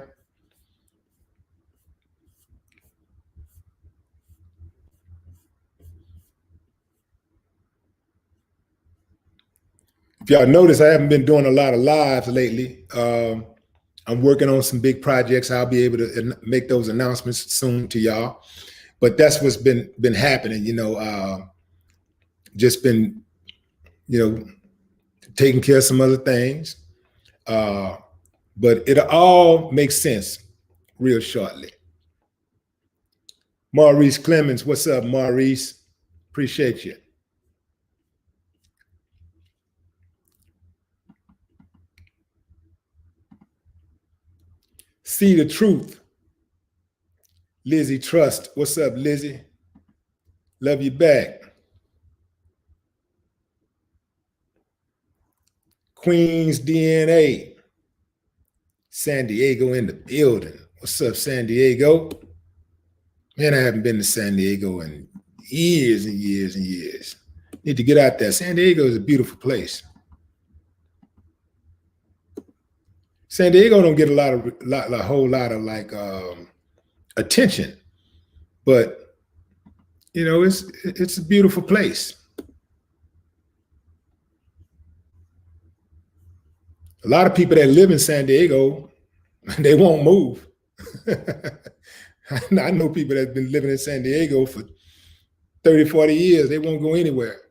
If y'all notice, I haven't been doing a lot of lives lately. I'm working on some big projects. I'll be able to make those announcements soon to y'all. But that's what's been happening, just been, taking care of some other things. But it'll all make sense real shortly. Maurice Clemens, what's up, Maurice? Appreciate you. See the truth. Lizzie Trust, what's up, Lizzie? Love you back. Queen's DNA. San Diego in the building. What's up, San Diego? Man, I haven't been to San Diego in years and years and years. Need to get out there. San Diego is a beautiful place. San Diego don't get a whole lot of like attention, but it's a beautiful place. A lot of people that live in San Diego, they won't move. I know people that have been living in San Diego for 30, 40 years. They won't go anywhere.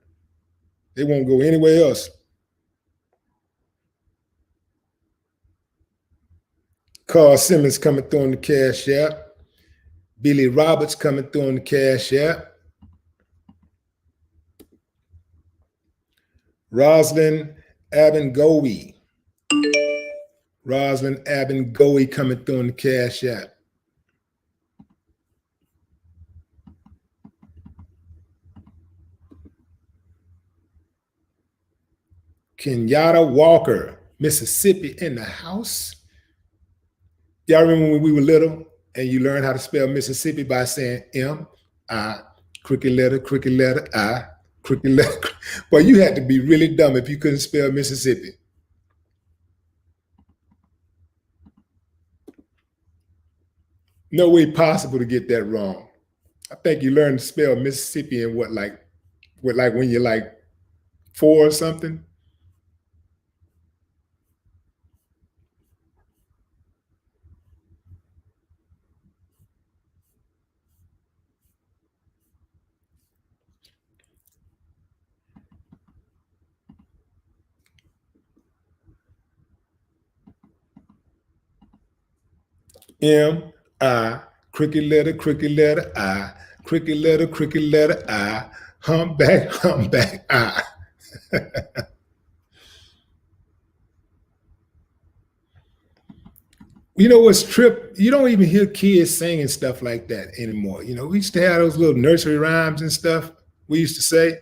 They won't go anywhere else. Carl Simmons coming through on the Cash App. Billy Roberts coming through on the Cash App. Roslyn Abengoe. Roslyn Abengoe coming through on the Cash App. Kenyatta Walker, Mississippi in the house. Y'all remember when we were little and you learned how to spell Mississippi by saying M-I, crooked letter, I, crooked letter. Well, you had to be really dumb if you couldn't spell Mississippi. No way possible to get that wrong. I think you learned to spell Mississippi in when you're like 4 or something. M-I, crooked letter, I, crooked letter, I, humpback, I. You know what's trip? You don't even hear kids singing stuff like that anymore. We used to have those little nursery rhymes and stuff we used to say.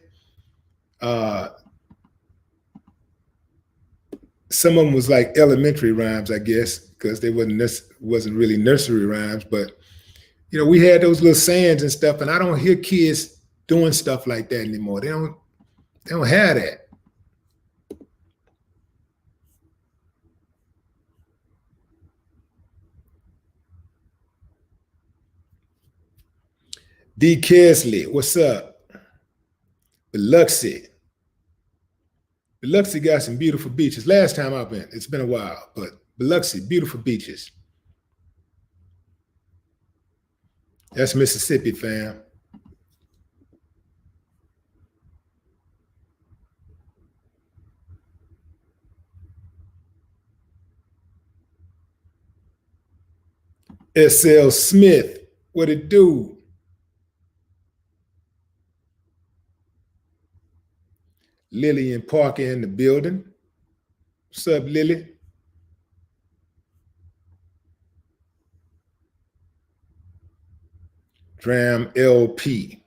Some of them was like elementary rhymes, I guess, because they wasn't really nursery rhymes. But we had those little sayings and stuff, and I don't hear kids doing stuff like that anymore. They don't have that. D. Kesley, what's up? Biloxi. Biloxi got some beautiful beaches. Last time I've been, it's been a while, but Biloxi, beautiful beaches. That's Mississippi, fam. S.L. Smith, what it do? Lillian Parker in the building. What's up, Lily? Dram LP.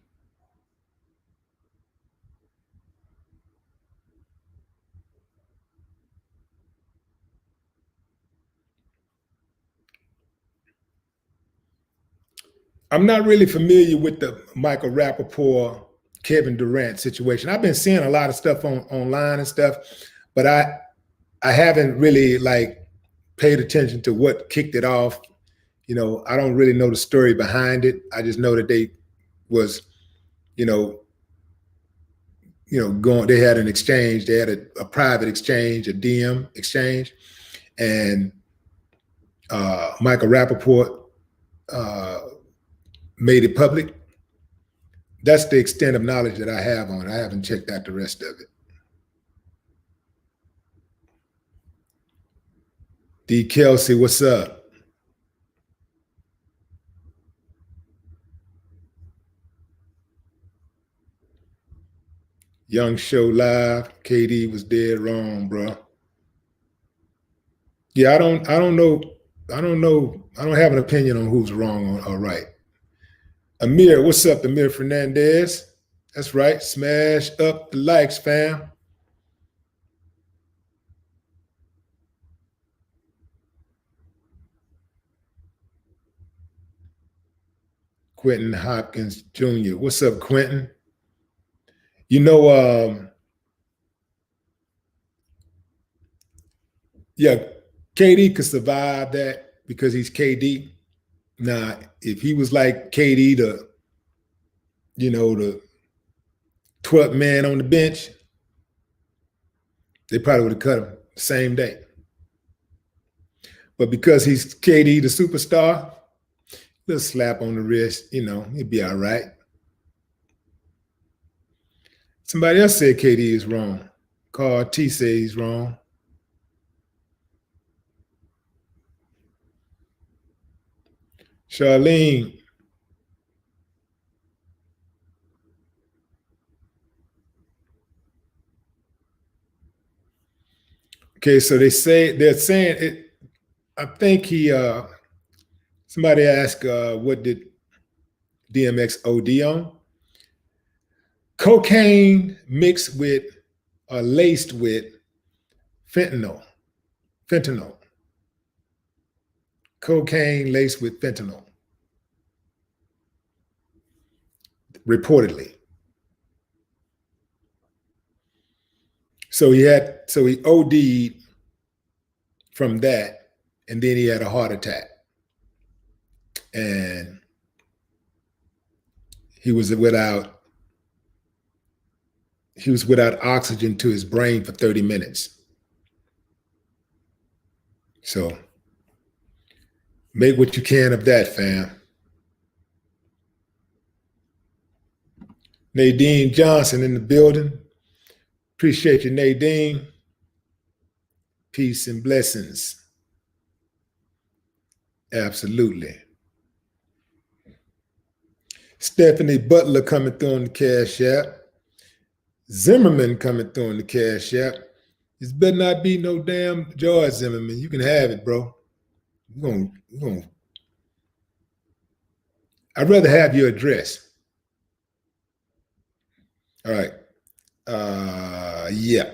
I'm not really familiar with the Michael Rappaport, Kevin Durant situation. I've been seeing a lot of stuff online and stuff, but I haven't really like paid attention to what kicked it off. I don't really know the story behind it. I just know that they was, going. They had an exchange. They had a private exchange, a DM exchange, and Michael Rappaport made it public. That's the extent of knowledge that I have on it. I haven't checked out the rest of it. D. Kelsey, what's up? Young Show Live. KD was dead wrong, bro. Yeah, I don't know. I don't have an opinion on who's wrong or right. Amir, what's up, Amir Fernandez? That's right. Smash up the likes, fam. Quentin Hopkins Jr. What's up, Quentin? You know, yeah, KD could survive that because he's KD. Now, if he was like KD, the 12th man on the bench, they probably would have cut him the same day. But because he's KD, the superstar, little slap on the wrist, he'd be all right. Somebody else said KD is wrong. Carl T says he's wrong. Charlene. Okay, so they're saying it. I think somebody asked, what did DMX OD on? Cocaine mixed with or laced with fentanyl. Cocaine laced with fentanyl. Reportedly. So he OD'd from that, and then he had a heart attack. And he was without oxygen to his brain for 30 minutes. So make what you can of that, fam. Nadine Johnson in the building. Appreciate you, Nadine. Peace and blessings. Absolutely. Stephanie Butler coming through on the Cash App. Zimmerman coming through on the Cash App. This better not be no damn George Zimmerman. You can have it, bro. I'd rather have your address. All right. Yeah.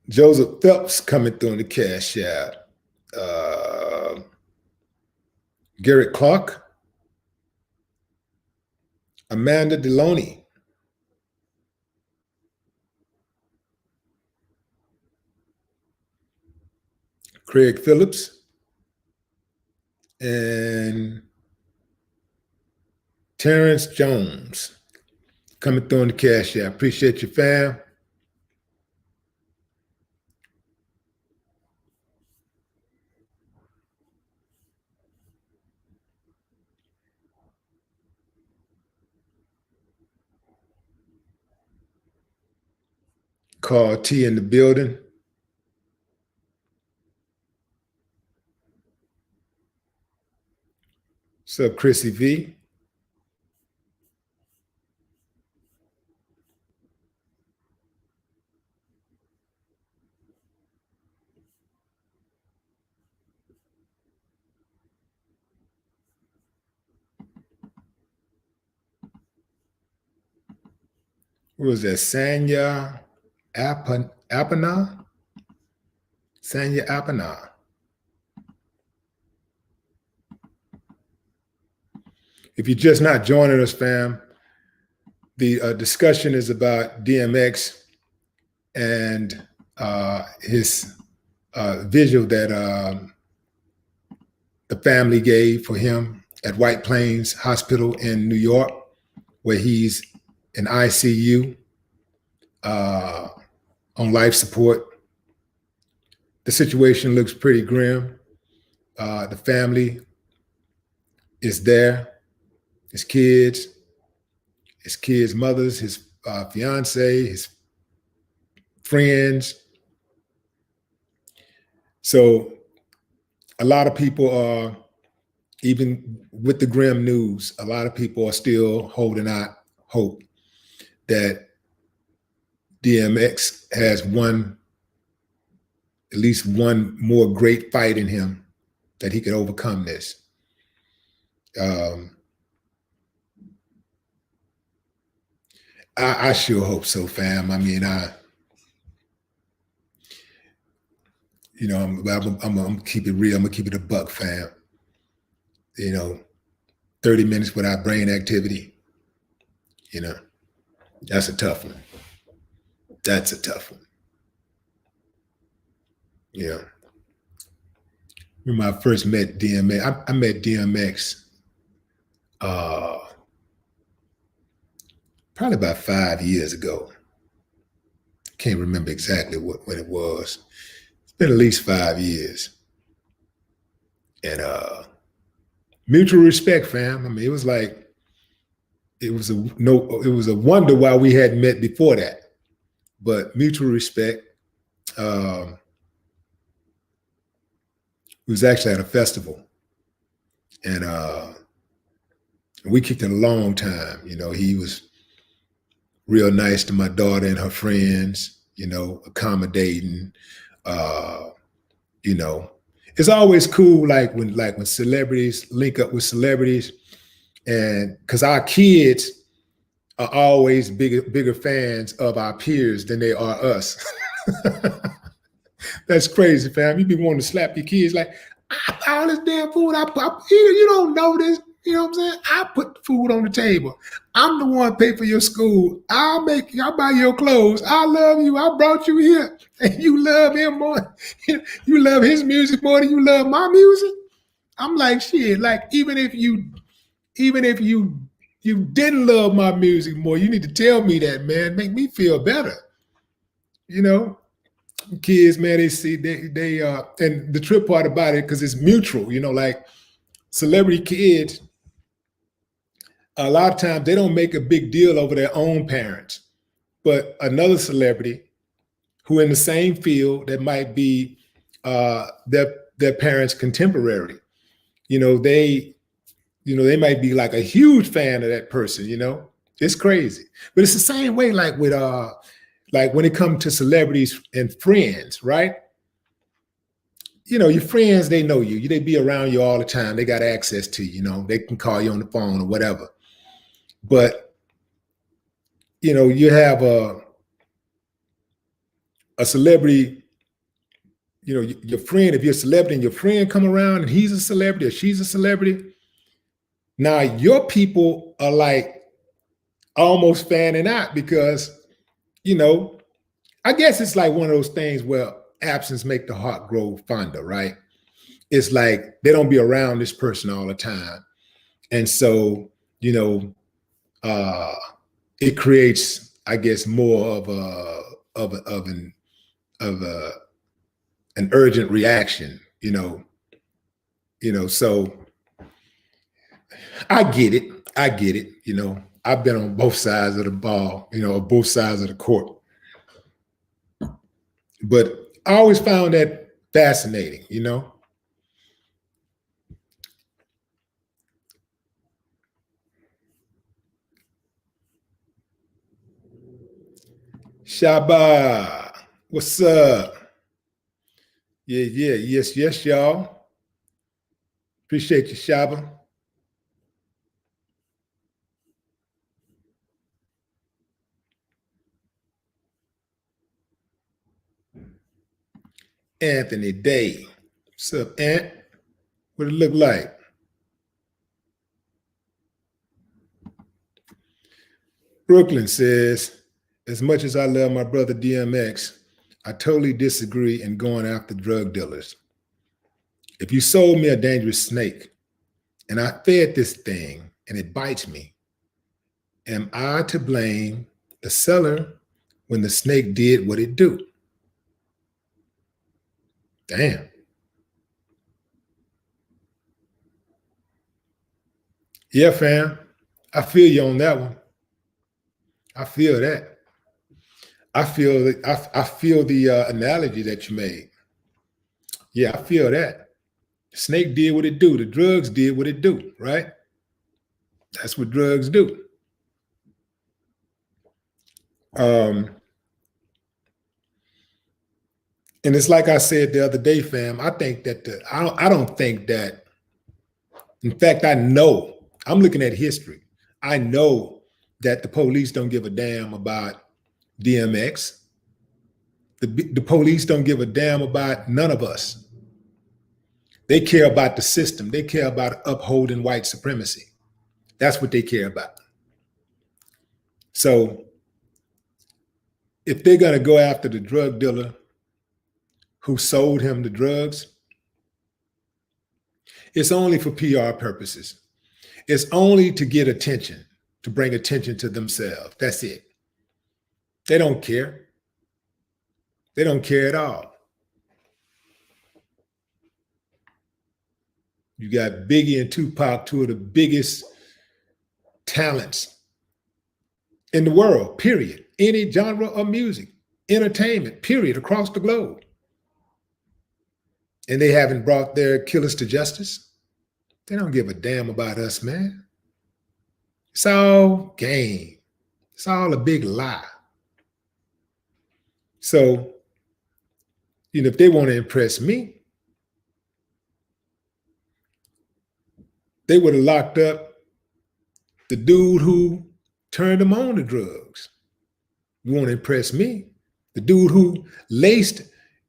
Joseph Phelps coming through on the Cash App. Garrett Clark. Amanda Deloney. Craig Phillips. And Terrence Jones coming through on the Cash App. Appreciate you, fam. Carl T in the building. What's up, Chrissy V? What was that? Sanya Apana? Sanya Apana. If you're just not joining us, fam, the discussion is about DMX and his vigil that the family gave for him at White Plains Hospital in New York, where he's in ICU on life support the situation looks pretty grim. The family is there, his kids, mothers, his fiance, his friends. So a lot of people are, even with the grim news, a lot of people are still holding out hope that DMX has at least one more great fight in him, that he could overcome this. I sure hope so, fam. I mean, I'm gonna keep it real. I'm gonna keep it a buck, fam. 30 minutes without brain activity, that's a tough one. That's a tough one. When I first met DMX, I met DMX probably about 5 years ago. Can't remember exactly when it was. It's been at least 5 years. And mutual respect, fam. I mean, it was a wonder why we hadn't met before that. But mutual respect. It was actually at a festival. And we kicked it a long time. He was real nice to my daughter and her friends, accommodating. It's always cool, when celebrities link up with celebrities, and because our kids are always bigger fans of our peers than they are us. That's crazy, fam. You be wanting to slap your kids like, all this damn food you don't know this. You know what I'm saying? I put the food on the table. I'm the one pay for your school. I'll buy your clothes. I love you. I brought you here. And you love him more. You love his music more than you love my music. I'm like, shit, like even if you didn't love my music more, you need to tell me that, man. Make me feel better. Kids, man, they see they and the trip part about it, because it's mutual, like celebrity kids, a lot of times they don't make a big deal over their own parents, but another celebrity who in the same field that might be their parents' contemporary, they might be like a huge fan of that person. It's crazy, but it's the same way like with like when it comes to celebrities and friends, right? Your friends, they know you. They be around you all the time. They got access to you. They can call you on the phone or whatever. But you have a celebrity. Your friend. If you're a celebrity and your friend come around and he's a celebrity or she's a celebrity, now your people are like almost fanning out because I guess it's like one of those things where absence make the heart grow fonder, right? It's like they don't be around this person all the time. And so, it creates, I guess, more of an urgent reaction, so I get it. I've been on both sides of the ball, both sides of the court. But I always found that fascinating, Shaba, what's up? Yeah, yes, y'all. Appreciate you, Shaba. Anthony Day. What's up, Ant? What it look like? Brooklyn says, as much as I love my brother DMX, I totally disagree in going after drug dealers. If you sold me a dangerous snake and I fed this thing and it bites me, am I to blame the seller when the snake did what it do? Damn. Yeah, fam. I feel you on that one. I feel that. I feel the analogy that you made. Yeah, I feel that. The snake did what it do. The drugs did what it do, right? That's what drugs do. And it's like I said the other day, fam. I think that I don't think that. In fact, I know. I'm looking at history. I know that the police don't give a damn about DMX. The police don't give a damn about none of us. They care about the system. They care about upholding white supremacy. That's what they care about. So if they're going to go after the drug dealer who sold him the drugs, it's only for PR purposes. It's only to get attention, to bring attention to themselves. That's it. They don't care. They don't care at all. You got Biggie and Tupac, two of the biggest talents in the world, period. Any genre of music, entertainment, period, across the globe. And they haven't brought their killers to justice. They don't give a damn about us, man. It's all game. It's all a big lie. So, if they want to impress me, they would have locked up the dude who turned them on to drugs. You want to impress me? The dude who laced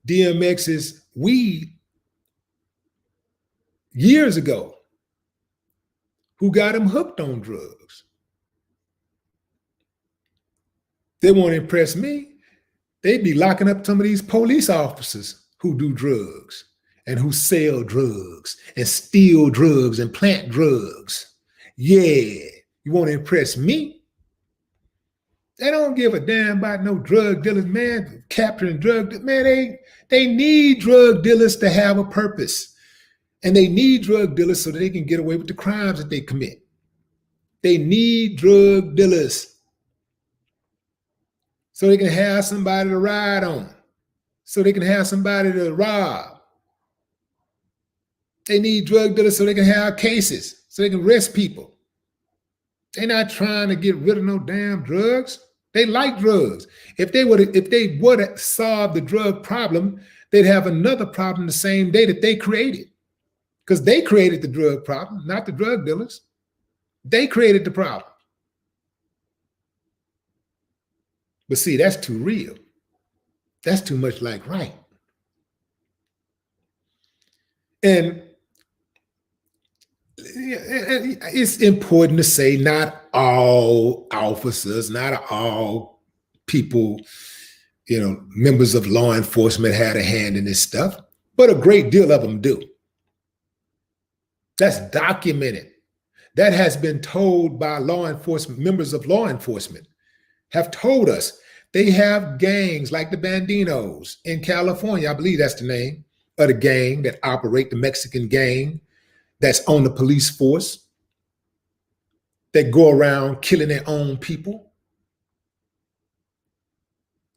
DMX's weed years ago, who got him hooked on drugs. They want to impress me. They'd be locking up some of these police officers who do drugs and who sell drugs and steal drugs and plant drugs. Yeah, you want to impress me? They don't give a damn about no drug dealers, man, capturing drug dealers. Man, they need drug dealers to have a purpose. And they need drug dealers so that they can get away with the crimes that they commit. They need drug dealers so they can have somebody to ride on, so they can have somebody to rob. They need drug dealers so they can have cases, so they can arrest people. They're not trying to get rid of no damn drugs. They like drugs. If they would have solved the drug problem, they'd have another problem the same day that they created. Because they created the drug problem, not the drug dealers. They created the problem. But see, that's too real. That's too much like right. And it's important to say not all officers, not all people, members of law enforcement had a hand in this stuff, but a great deal of them do. That's documented. That has been told by law enforcement, members of law enforcement have told us. They have gangs like the Bandinos in California. I believe that's the name of the gang that operate, the Mexican gang that's on the police force, that go around killing their own people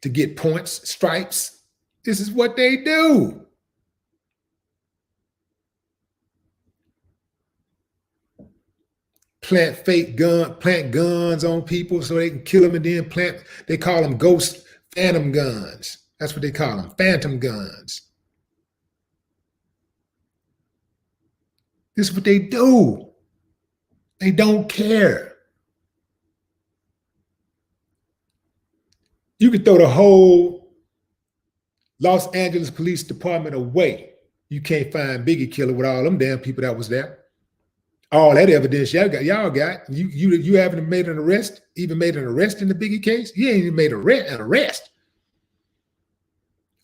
to get points, stripes. This is what they do. Plant guns on people so they can kill them, and then they call them ghost phantom guns. That's what they call them, phantom guns. This is what they do. They don't care. You could throw the whole Los Angeles Police Department away. You can't find Biggie killer with all them damn people that was there. All that evidence y'all got. You haven't made an arrest, even made an arrest in the Biggie case? You ain't even made an arrest.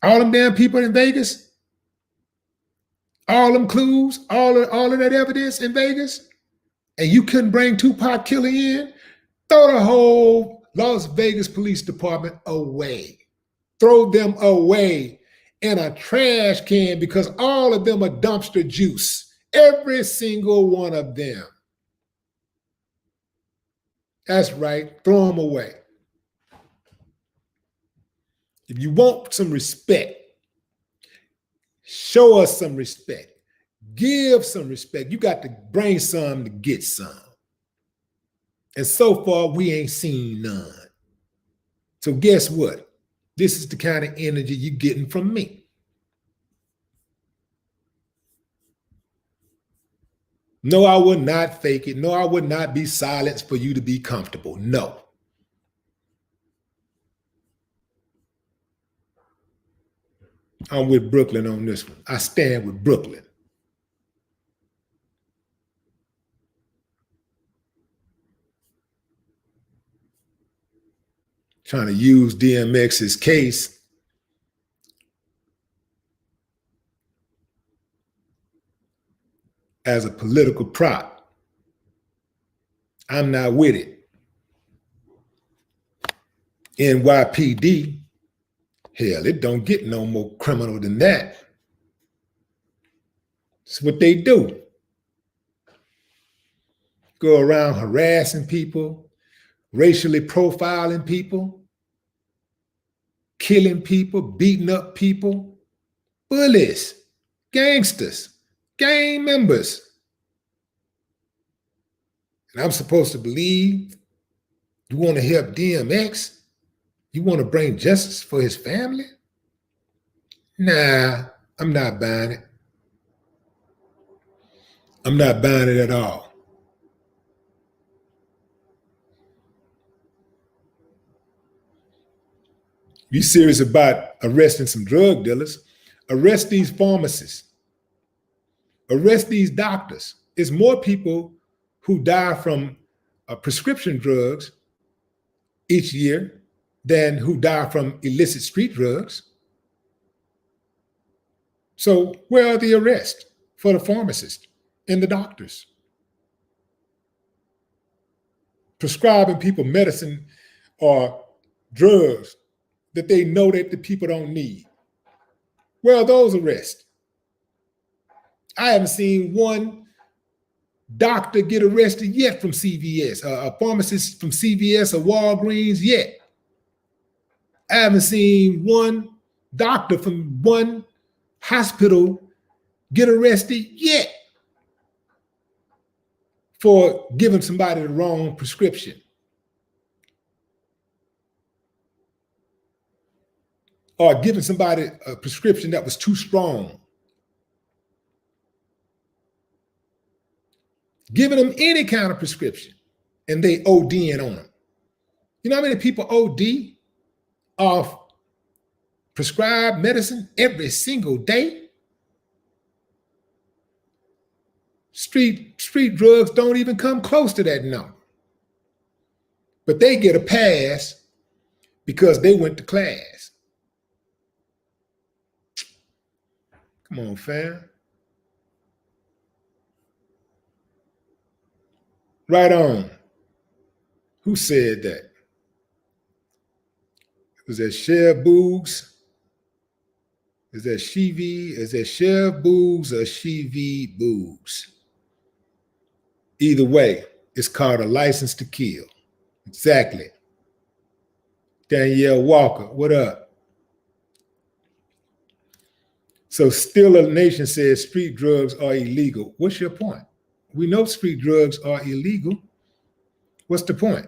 All them damn people in Vegas, all them clues, all of that evidence in Vegas, and you couldn't bring Tupac Killer in? Throw the whole Las Vegas Police Department away. Throw them away in a trash can because all of them are dumpster juice. Every single one of them. That's right. Throw them away. If you want some respect, show us some respect. Give some respect. You got to bring some to get some. And so far, we ain't seen none. So guess what? This is the kind of energy you're getting from me. No, I will not fake it. No, I would not be silenced for you to be comfortable. No. I'm with Brooklyn on this one. I stand with Brooklyn. Trying to use DMX's case as a political prop. I'm not with it. NYPD, hell, it don't get no more criminal than that. It's what they do. Go around harassing people, racially profiling people, killing people, beating up people, bullies, gangsters, gang members. And I'm supposed to believe you want to help DMX? You want to bring justice for his family? Nah, I'm not buying it. I'm not buying it at all. You serious about arresting some drug dealers? Arrest these pharmacists. Arrest these doctors. It's more people who die from prescription drugs each year than who die from illicit street drugs. So where are the arrests for the pharmacists and the doctors? Prescribing people medicine or drugs that they know that the people don't need. Where are those arrests? I haven't seen one doctor get arrested yet from CVS, a pharmacist from CVS or Walgreens yet. I haven't seen one doctor from one hospital get arrested yet for giving somebody the wrong prescription or giving somebody a prescription that was too strong. Giving them any kind of prescription and they ODing on them. You know how many people OD off prescribed medicine every single day? Street drugs don't even come close to that number. But they get a pass because they went to class. Come on, fam. Right on. Who said that? Was that Cher Boogs? Is that Shivi? Is that Cher Boogs or Shivi Boogs? Either way, it's called a license to kill. Exactly. Danielle Walker, what up? So Still a Nation says street drugs are illegal. What's your point? We know street drugs are illegal. What's the point?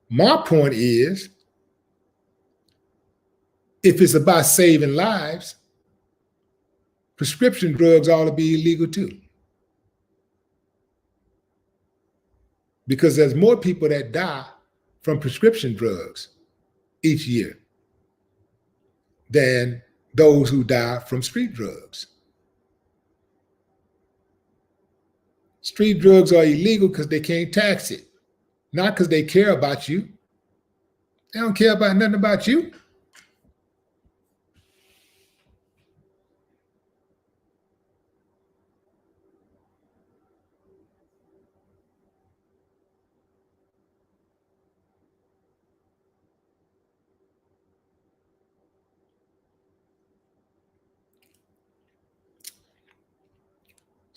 My point is, if it's about saving lives, prescription drugs ought to be illegal too. Because there's more people that die from prescription drugs each year than those who die from street drugs. Street drugs are illegal because they can't tax it, not because they care about you. They don't care about nothing about you.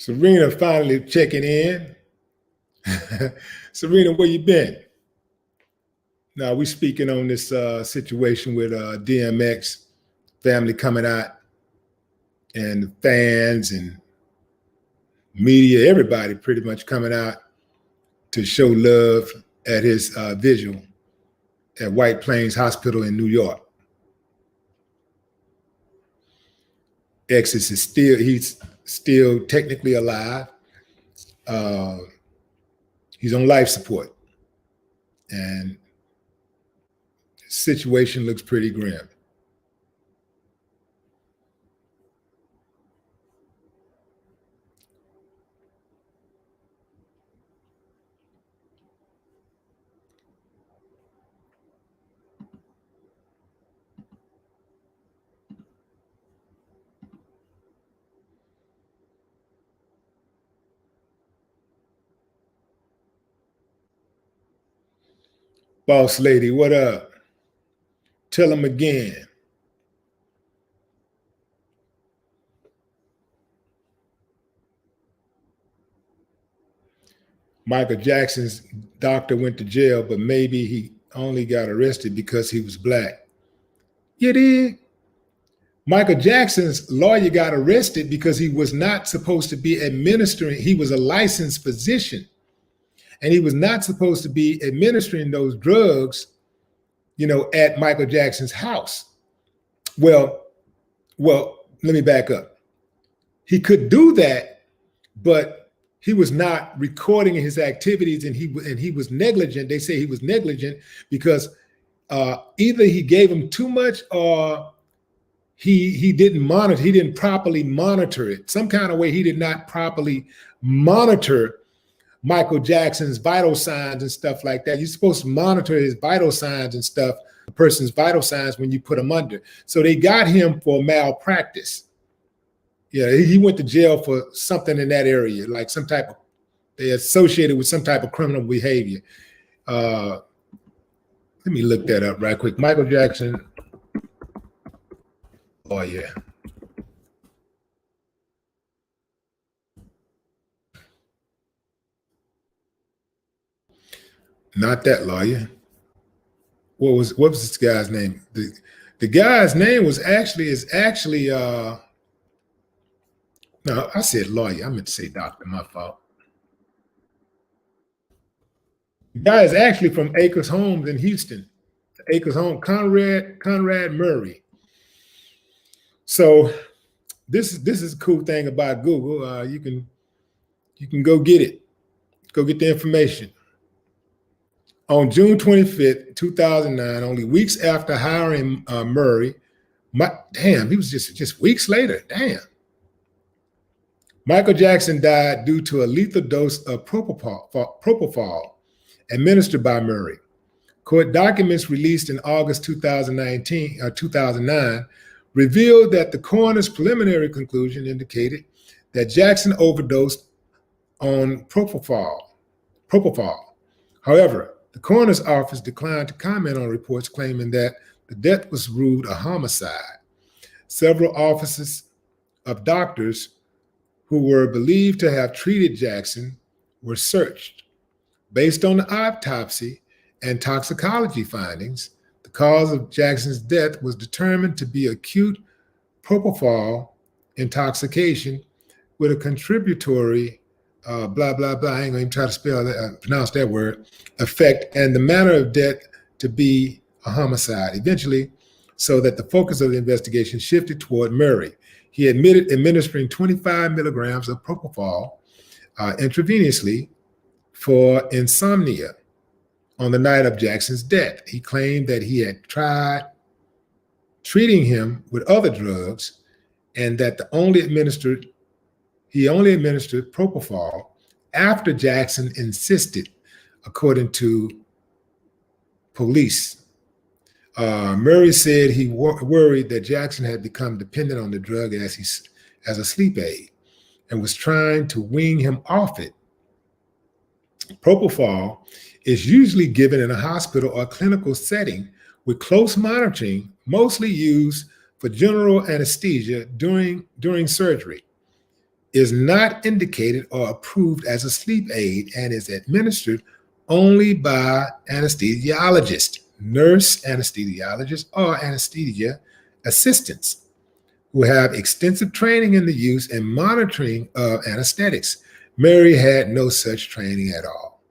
Serena finally checking in. Serena, where you been? Now we speaking on this situation with DMX family coming out, and the fans and media, everybody pretty much coming out to show love at his vigil at White Plains Hospital in New York. X is he's still technically alive. He's on life support, and the situation looks pretty grim. Boss lady, what up? Tell him again. Michael Jackson's doctor went to jail, but maybe he only got arrested because he was black. You did? Michael Jackson's lawyer got arrested because he was not supposed to be administering. He was a licensed physician, and he was not supposed to be administering those drugs, at Michael Jackson's house. Well, let me back up. He could do that, but he was not recording his activities, and he was negligent. They say he was negligent because either he gave him too much, or he didn't properly monitor it. Some kind of way he did not properly monitor Michael Jackson's vital signs and stuff like that. You're supposed to monitor his vital signs and stuff, a person's vital signs, when you put him under. So they got him for malpractice. Yeah, he went to jail for something in that area, like they associated with some type of criminal behavior. Let me look that up right quick. Michael Jackson. Oh, yeah. Not that lawyer. What was this guy's name? The guy's name is actually no, I said lawyer. I meant to say doctor, my fault. The guy is actually from Acres Homes in Houston. Acres Home, Conrad Murray. So this is a cool thing about Google. You can go get it. Go get the information. On June 25th, 2009, only weeks after hiring Murray, he was just weeks later. Damn. Michael Jackson died due to a lethal dose of propofol administered by Murray. Court documents released in August 2009 revealed that the coroner's preliminary conclusion indicated that Jackson overdosed on propofol. However, the coroner's office declined to comment on reports claiming that the death was ruled a homicide. Several offices of doctors who were believed to have treated Jackson were searched. Based on the autopsy and toxicology findings, the cause of Jackson's death was determined to be acute propofol intoxication with a contributory blah, blah, blah, I ain't gonna even try to pronounce that word, effect, and the manner of death to be a homicide. Eventually, so that the focus of the investigation shifted toward Murray. He admitted administering 25 milligrams of propofol intravenously for insomnia on the night of Jackson's death. He claimed that he had tried treating him with other drugs and that he only administered propofol after Jackson insisted, according to police. Murray said he worried that Jackson had become dependent on the drug as a sleep aid and was trying to wean him off it. Propofol is usually given in a hospital or clinical setting with close monitoring, mostly used for general anesthesia during surgery. is not indicated or approved as a sleep aid and is administered only by anesthesiologists, nurse anesthesiologists, or anesthesia assistants who have extensive training in the use and monitoring of anesthetics. Mary had no such training at all.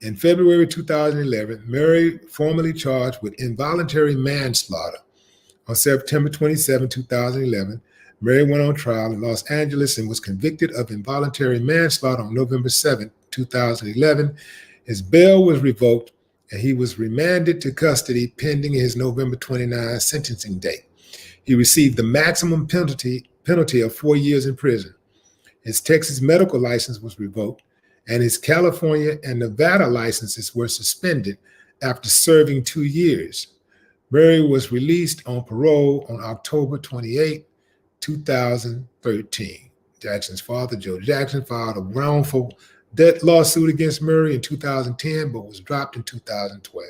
In February 2011, Mary, formally charged with involuntary manslaughter. On September 27, 2011, Mary went on trial in Los Angeles and was convicted of involuntary manslaughter on November 7, 2011. His bail was revoked and he was remanded to custody pending his November 29 sentencing date. He received the maximum penalty of 4 years in prison. His Texas medical license was revoked, and his California and Nevada licenses were suspended after serving 2 years. Murray was released on parole on October 28, 2013. Jackson's father, Joe Jackson, filed a wrongful death lawsuit against Murray in 2010, but was dropped in 2012.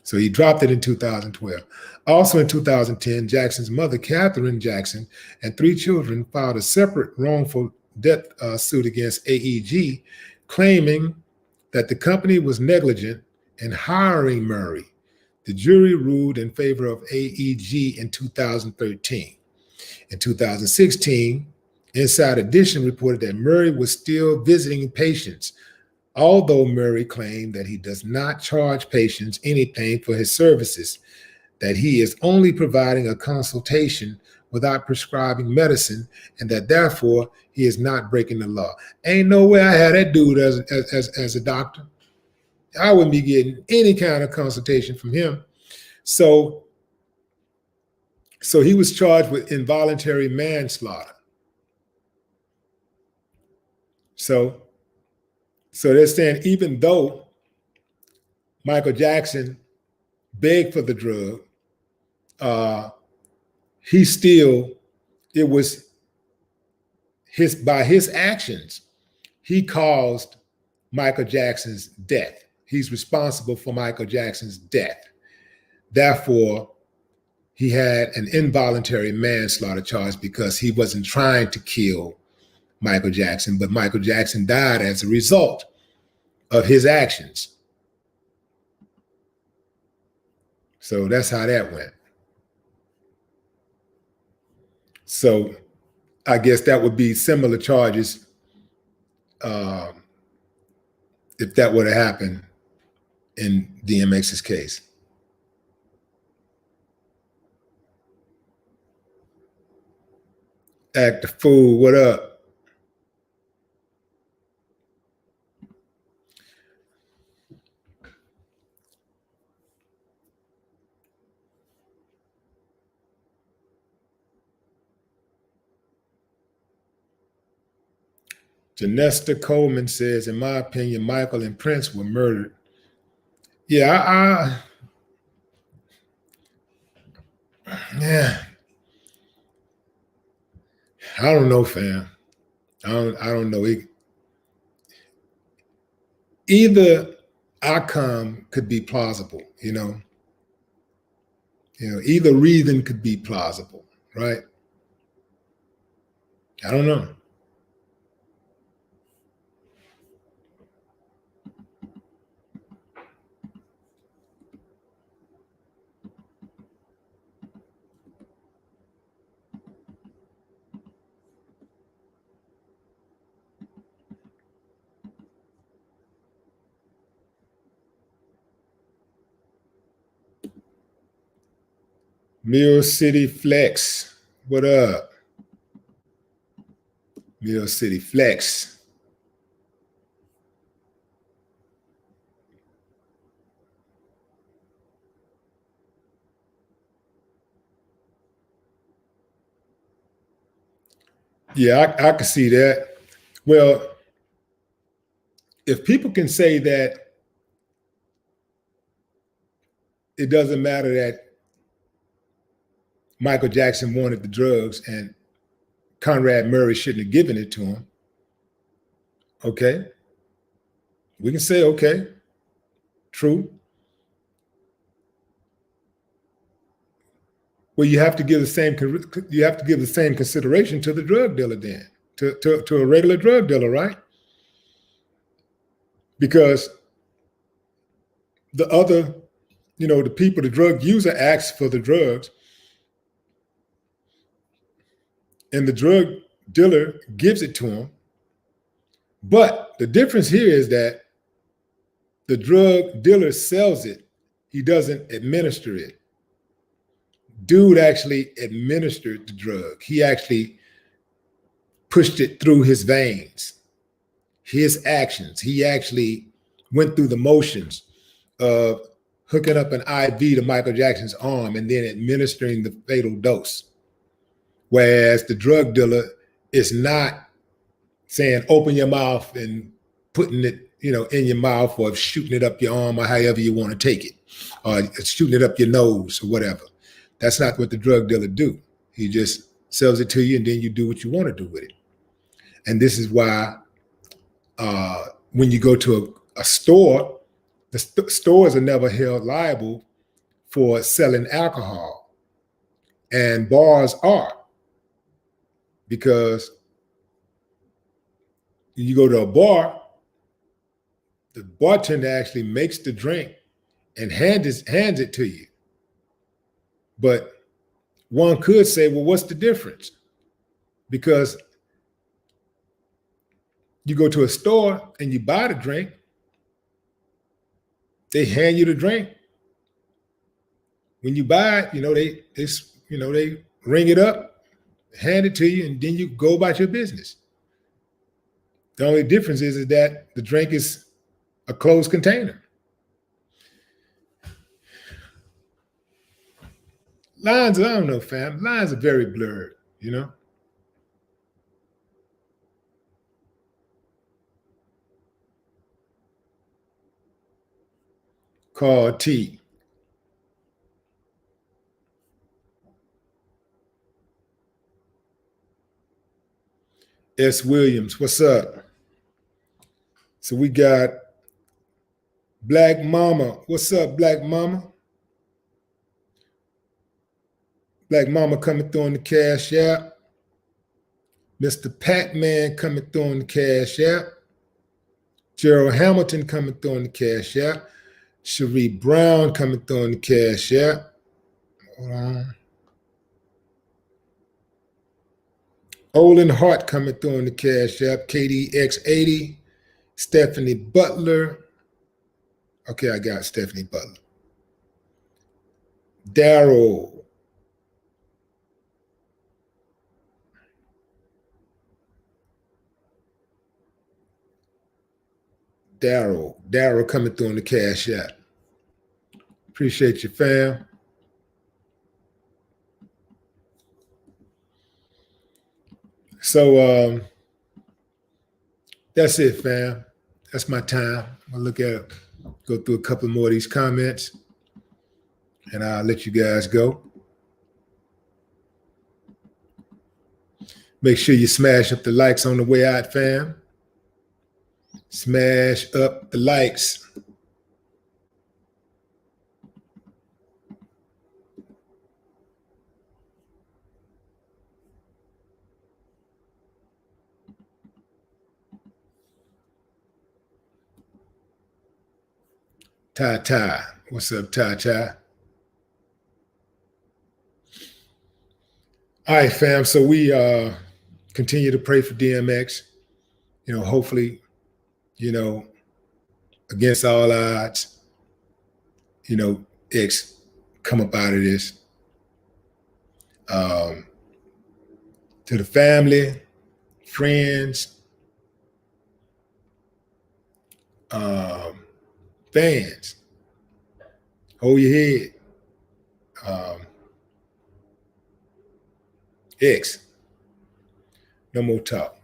So he dropped it in 2012. Also in 2010, Jackson's mother, Katherine Jackson, and 3 children filed a separate wrongful death suit against AEG, claiming that the company was negligent in hiring Murray. The jury ruled in favor of AEG in 2013. In 2016, Inside Edition reported that Murray was still visiting patients, although Murray claimed that he does not charge patients anything for his services, that he is only providing a consultation without prescribing medicine, and that therefore he is not breaking the law. Ain't no way I had that dude as a doctor. I wouldn't be getting any kind of consultation from him. So he was charged with involuntary manslaughter. So they're saying even though Michael Jackson begged for the drug, it was by his actions, he caused Michael Jackson's death. He's responsible for Michael Jackson's death. Therefore, he had an involuntary manslaughter charge because he wasn't trying to kill Michael Jackson, but Michael Jackson died as a result of his actions. So that's how that went. So I guess that would be similar charges if that would have happened in DMX's case. Act the fool, what up? Janesta Coleman says, in my opinion, Michael and Prince were murdered. Yeah, I don't know, fam. I don't know. Either outcome could be plausible, either reason could be plausible, right? I don't know. Mill City Flex, what up? Mill City Flex. Yeah, I can see that. Well, if people can say that it doesn't matter that Michael Jackson wanted the drugs and Conrad Murray shouldn't have given it to him, okay, we can say, okay, true. Well, you have to give the same consideration to the drug dealer then, to a regular drug dealer, right? Because the other, the people, the drug user asks for the drugs, and the drug dealer gives it to him. But the difference here is that the drug dealer sells it. He doesn't administer it. Dude actually administered the drug. He actually pushed it through his veins, his actions. He actually went through the motions of hooking up an IV to Michael Jackson's arm and then administering the fatal dose. Whereas the drug dealer is not saying, open your mouth and putting it, in your mouth, or shooting it up your arm, or however you want to take it, or shooting it up your nose or whatever. That's not what the drug dealer do. He just sells it to you, and then you do what you want to do with it. And this is why when you go to a store, the stores are never held liable for selling alcohol, and bars are, because you go to a bar, the bartender actually makes the drink and hands it to you. But one could say, well, what's the difference? Because you go to a store and you buy the drink, they hand you the drink. When you buy it, they ring it up, hand it to you, and then you go about your business. The only difference is that the drink is a closed container. Lines, I don't know, fam. Lines are very blurred, Call T. S. Williams, what's up? So we got Black Mama. What's up, Black Mama? Black Mama coming through on the Cash App. Mr. Pac-Man coming through on the Cash App. Gerald Hamilton coming through on the Cash App. Cherie Brown coming through on the Cash App. Hold on. Olin Hart coming through on the Cash App. KDX80. Stephanie Butler. Okay, I got Stephanie Butler. Daryl. Daryl coming through on the Cash App. Appreciate you, fam. So that's it, fam. That's my time. I'll go through a couple more of these comments, and I'll let you guys go. Make sure you smash up the likes on the way out, fam. Smash up the likes. Ty. What's up, Ty? All right, fam. So we continue to pray for DMX. Hopefully, against all odds, X come up out of this. To the family, friends, fans, hold your head. X, no more talk.